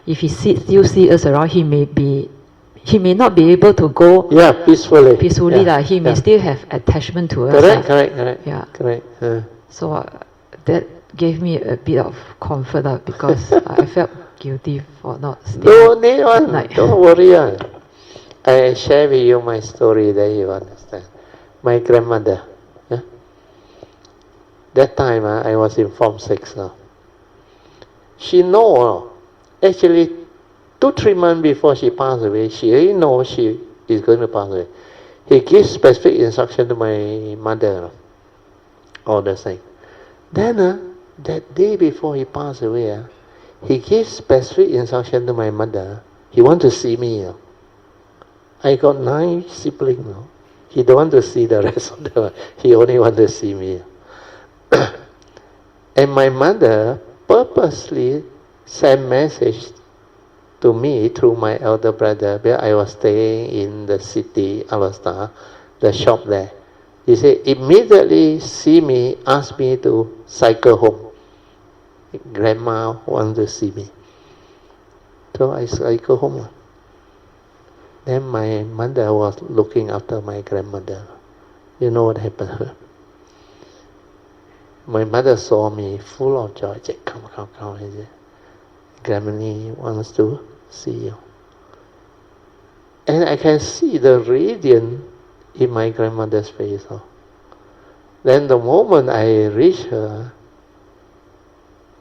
Speaker 2: if he still see us around, he may not be able to go
Speaker 1: peacefully.
Speaker 2: He may still have attachment to us.
Speaker 1: Correct.
Speaker 2: So that gave me a bit of comfort because I felt guilty for not staying.
Speaker 1: Don't worry. I share with you my story, then you understand. My grandmother. That time I was in Form 6 now. She know, actually 2-3 months before she passed away, she already knows she is going to pass away. He gives specific instruction to my mother, all the same. Then that day before he passed away, he gives specific instruction to my mother. He wants to see me. I got 9 siblings. He don't want to see the rest of them. He only wants to see me. And my mother purposely sent message to me through my elder brother, where I was staying in the city, Alasta, the shop there. He said, immediately see me, ask me to cycle home. Grandma wants to see me. So I cycle home. Then my mother was looking after my grandmother. You know what happened? My mother saw me full of joy. She said, come. He said, Granny wants to see you. And I can see the radiance in my grandmother's face. Then the moment I reach her,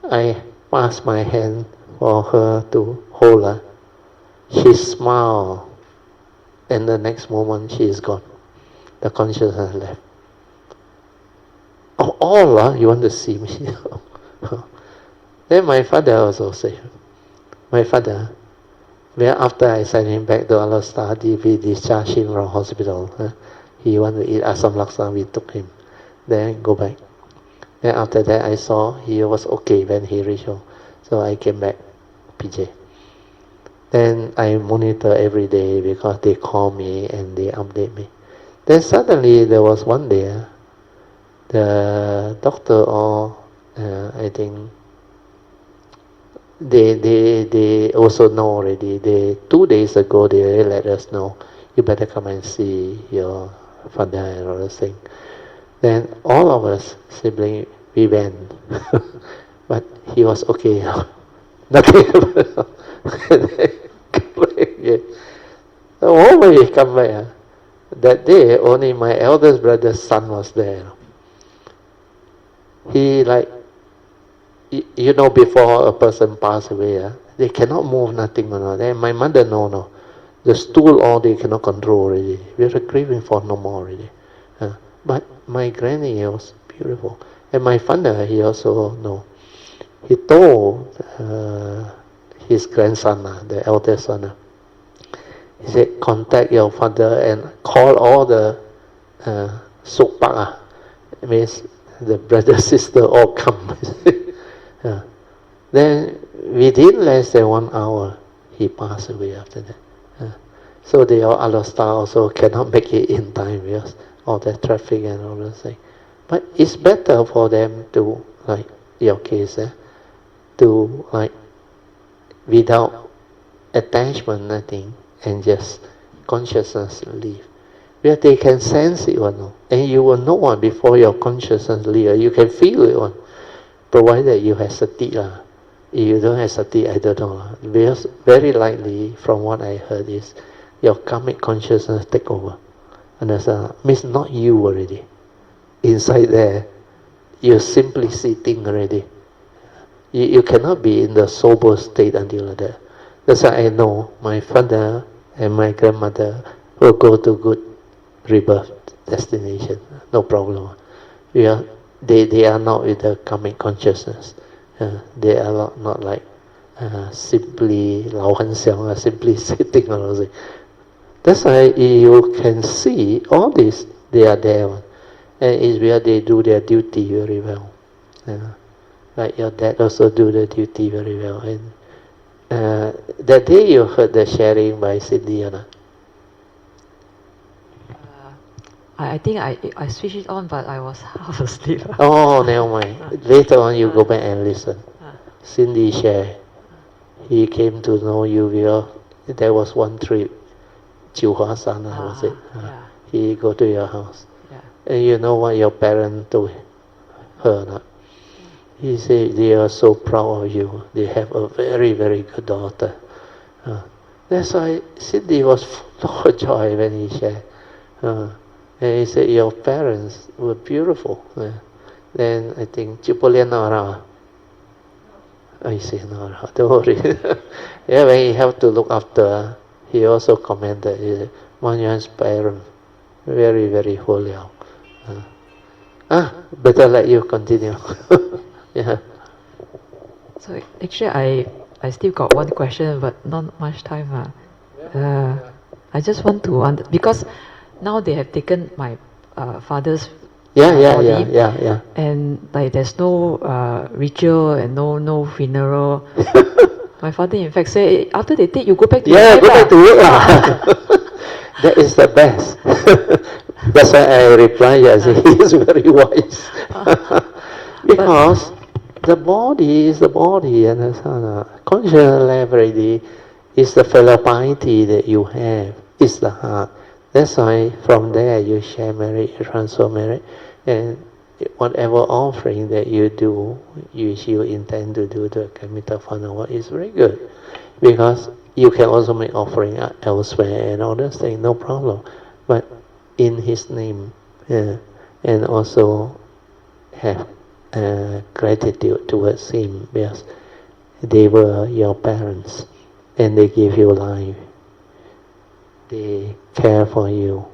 Speaker 1: I pass my hand for her to hold her. She smiled. And the next moment she is gone. The consciousness left. All you want to see me. Then my father also said, my father, where after I sent him back to Alasta, we discharged him from hospital. He wanted to eat asam laksa, we took him. Then go back. Then after that I saw he was okay when he reached home. So I came back, PJ. Then I monitor every day because they call me and they update me. Then suddenly there was one day, the doctor or I think they also know already. 2 days ago they let us know, you better come and see your father and all those things. Then all of us siblings, we went. But he was okay now. Nothing happened. The moment he come back, that day only my eldest brother's son was there. He before a person pass away, they cannot move nothing. Then my mother the stool all they cannot control already. We are grieving for no more already. But my granny was beautiful. And my father, he also know. He told his grandson, the eldest son, he said, contact your father and call all the sukpak, means the brother, sister all come. Then within less than 1 hour, he passed away after that. So the other star also cannot make it in time because all the traffic and all those things. But it's better for them to, like your case, to like without attachment, nothing, and just consciousness leave. Where they can sense it one, and you will know one before your consciousness leave. You can feel it one, provided you have sati. If you don't have sati, I don't know. Because very likely, from what I heard, is your karmic consciousness take over. Understand? Means not you already. Inside there, you're simply sitting already. You cannot be in the sober state until like that. That's why I know my father and my grandmother will go to good rebirth destination. No problem. They are not with the karmic consciousness. They are not like simply 老很想 simply sitting around. That's why you can see all this, they are there. And it's where they do their duty very well. Like your dad also do the duty very well. And that day you heard the sharing by Cindy, Anna.
Speaker 2: I think I switched it on, but I was half asleep.
Speaker 1: Oh, never mind. Later on you go back and listen. Cindy share. He came to know you because there was one trip, Chihuahua was it? He go to your house. And you know what your parents told her? Not? He said they are so proud of you. They have a very, very good daughter. That's why Cindy was full of joy when he shared. And he said your parents were beautiful. Then I think Chipoliana. I say no, don't worry. Yeah, when he have to look after, he also commented, he said, Mun Yuen's parents, very, very holy. Better let you continue. Yeah.
Speaker 2: So actually, I still got one question, but not much time. I just want to because now they have taken my father's body, and like there's no ritual and no funeral. My father in fact said, after they take, you go back to
Speaker 1: work. Go back to work. That is the best. That's why I reply, yes, he is very wise. Because the body is the body, and conscious level already is the fellow piety that you have, is the heart. That's why from there you share merit, you transfer merit, and whatever offering that you do, you intend to do the Kamitta Fanawa is very good. Because you can also make offering elsewhere and all those things, no problem. But in his name, and also have gratitude towards him, because they were your parents and they gave you life. They care for you,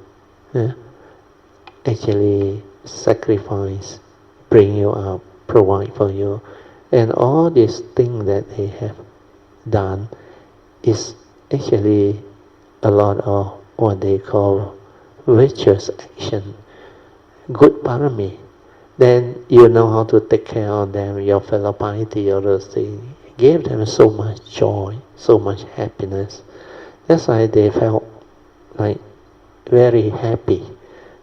Speaker 1: actually sacrifice, bring you up, provide for you, and all these things that they have done is actually a lot of what they call virtuous action, good parami. Then you know how to take care of them, your fellow piety, all those things. Gave them so much joy, so much happiness. That's why they felt like very happy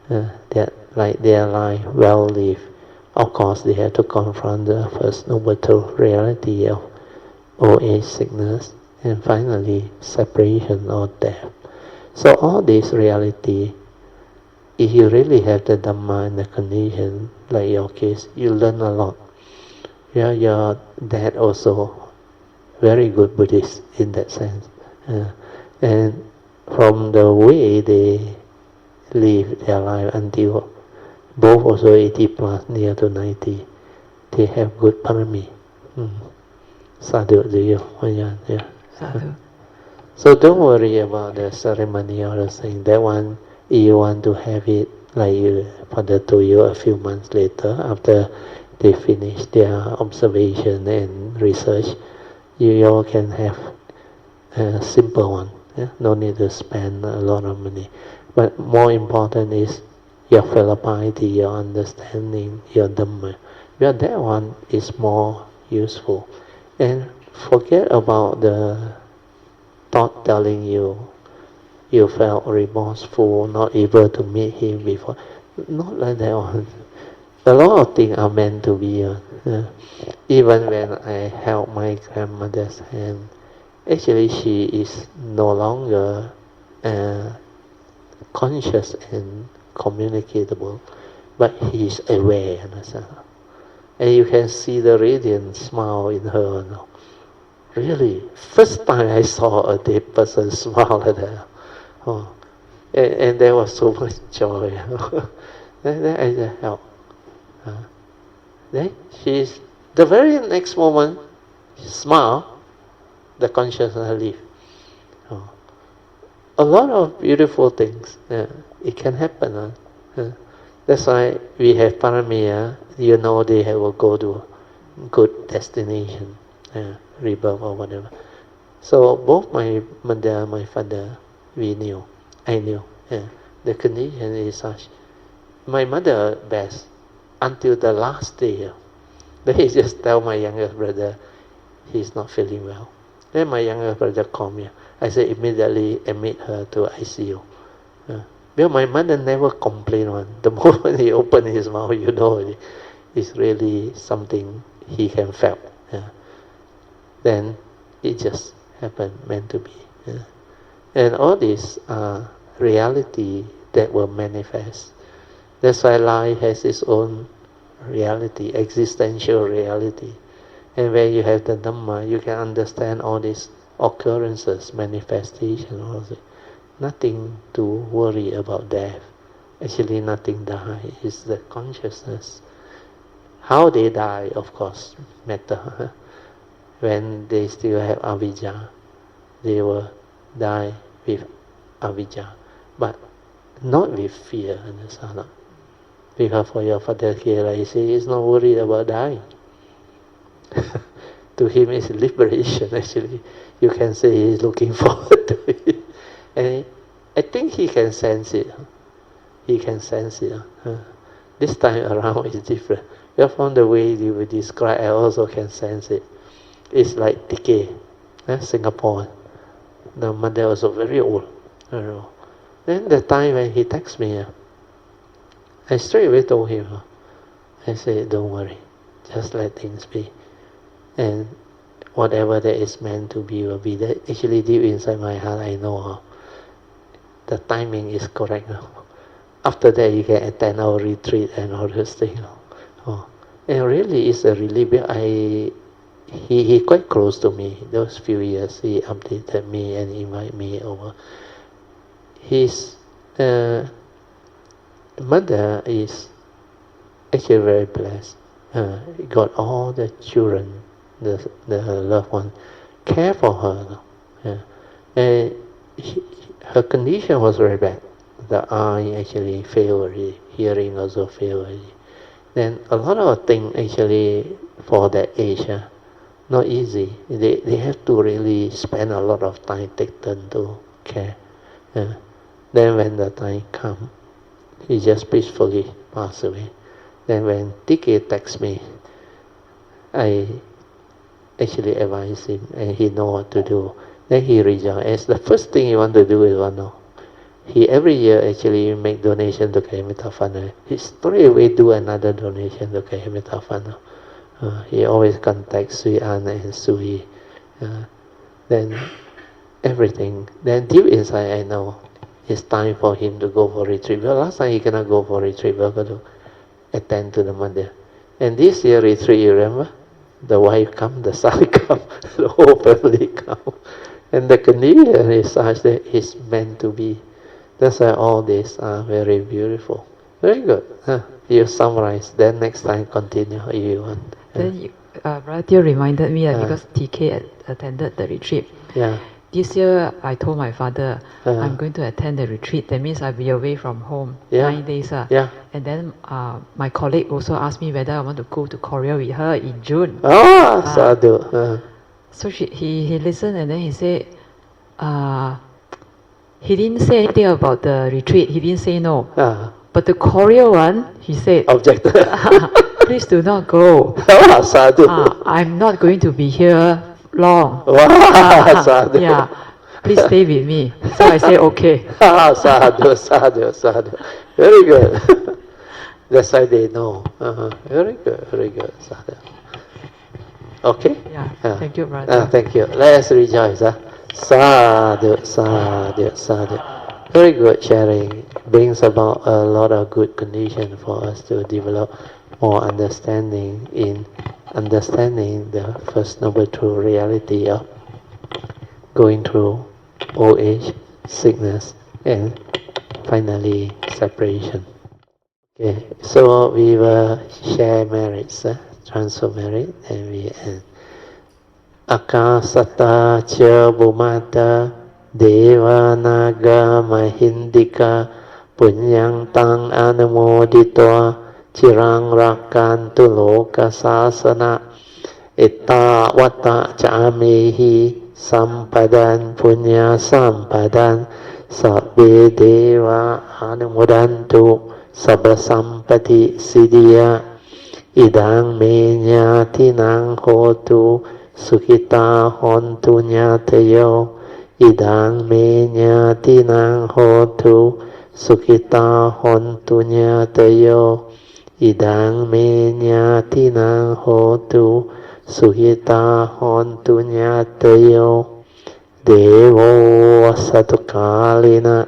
Speaker 1: that like their life well lived. Of course, they had to confront the first noble truth reality of old age, sickness, and finally separation or death. So all this reality, if you really have the Dhamma and the condition, like your case, you learn a lot. Yeah, your dad also very good Buddhist in that sense, and from the way they live their life until both also 80 plus, near to 90, they have good parami. Sadhu to you. Yeah.
Speaker 2: Sadhu.
Speaker 1: So don't worry about the ceremony or the thing. That one, if you want to have it like Father told you a few months later, after they finish their observation and research, you all can have a simple one. Yeah? No need to spend a lot of money. But more important is your fellow piety, your understanding, your Dhamma. But that one is more useful. And forget about the thought telling you felt remorseful, not able to meet him before. Not like that one. A lot of things are meant to be. Even when I held my grandmother's hand, actually she is no longer conscious and communicatable, but he is aware. And you can see the radiant smile in her. Really, first time I saw a dead person smile like that. Oh, and there was so much joy. Then I just help. Then she's the very next moment, she smile, the consciousness leave. Oh. A lot of beautiful things. It can happen. That's why we have paramia. You know they will go to good destination, rebirth or whatever. So both my mother, my father, I knew. The condition is such. My mother best until the last day. Then he just tell my younger brother he's not feeling well. Then my younger brother called me. I said immediately admit her to ICU. Because my mother never complained one. The moment he opened his mouth, you know it's really something he can feel. Then it just happened, meant to be. And all these are reality that will manifest. That's why life has its own reality, existential reality. And when you have the Dhamma, you can understand all these occurrences, manifestation, all that. Nothing to worry about death. Actually, nothing dies. It's the consciousness. How they die, of course, matter. When they still have avijja, they will die with avijja, but not with fear. Because for your father here, he says he's not worried about dying. To him, it's liberation. Actually, you can say he's looking forward to it, and I think he can sense it. He can sense it. This time around is different. Well, from the way you will describe, I also can sense it. It's like decay. Singapore. The mother was very old. Then the time when he texts me, I straight away told him, I said, don't worry, just let things be. And whatever that is meant to be will be. That actually deep inside my heart, I know the timing is correct. After that, you can attend our retreat and all those things. And really, it's a relief. He quite close to me. Those few years, he updated me and invited me over. His mother is actually very blessed. He got all the children, the loved one, care for her. And her condition was very bad. The eye actually failed already. Hearing also failed already. Then a lot of things actually for that age, not easy. They have to really spend a lot of time, take turn to care. Then when the time comes, he just peacefully passed away. Then when TK texts me, I actually advise him, and he know what to do. Then he rejoices. The first thing he want to do is he every year actually make donation to Kayamita Fund. He straight away do another donation to Kayamita Fund. He always contacts Sui Anna and Sui. Then everything. Then deep inside I know it's time for him to go for retreat. Well, last time he cannot go for retreat, but got to attend to the mother. And this year retreat, you remember? The wife come, the son come, the whole family come. And the condition is such that it's meant to be. That's why all these are very beautiful. Very good. You summarize, then next time continue if you want.
Speaker 2: Then Brother Teo reminded me because TK attended the retreat.
Speaker 1: Yeah.
Speaker 2: this year I told my father I'm going to attend the retreat. That means I'll be away from home 9 days. And then my colleague also asked me whether I want to go to Korea with her in June.
Speaker 1: Sadhu.
Speaker 2: So he listened and then he said, he didn't say anything about the retreat. He didn't say no. But the Korea one, he said,
Speaker 1: Objected.
Speaker 2: Please do not go.
Speaker 1: Sadhu.
Speaker 2: I'm not going to be here long.
Speaker 1: Sadhu.
Speaker 2: Yeah, please stay with me. So I said, okay.
Speaker 1: Sadhu, sadhu, sadhu. Very good. That's why they know. Very good, sadhu. Okay?
Speaker 2: Yeah, thank you, brother.
Speaker 1: Thank you. Let's rejoice. Sadhu, sadhu, sadhu. Very good sharing. Brings about a lot of good conditions for us to develop more understanding in understanding the First Noble Truth reality of going through old age, sickness, and finally separation. Okay, so we will share merits, transfer merit, and we end. Akasata cha bhumata deva naga mahindika punyang tang anumoditwa chirang rakantu loka sasana etta vata camehi sampadan punya sampadan sabbe deva anumodantu sabba sampati siddhya idang me nyatinang hotu sukita hontu nyatayo idang me nyatinang hotu sukita hontu nyatayo idang me nyatinang hotu sukita hontu nyatayo devo satukalina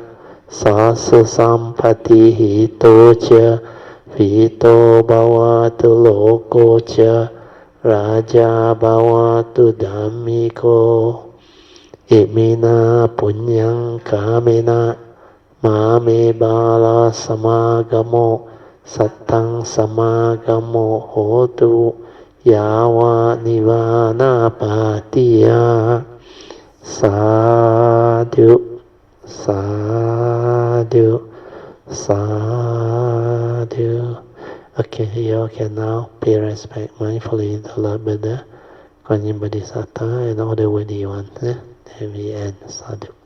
Speaker 1: sasu sampati hito cha vito bhavatu loko cha raja bhavatu dhammiko imina punyang kamena mame bala samagamo sattang samagamo hotu yawa nivana patiya sadhu sadhu sadhu. Okay, you can now pay respect mindfully to Lord Buddha, Guanyin Bodhisattva, and all the worthy ones. Then we end. Sadhu.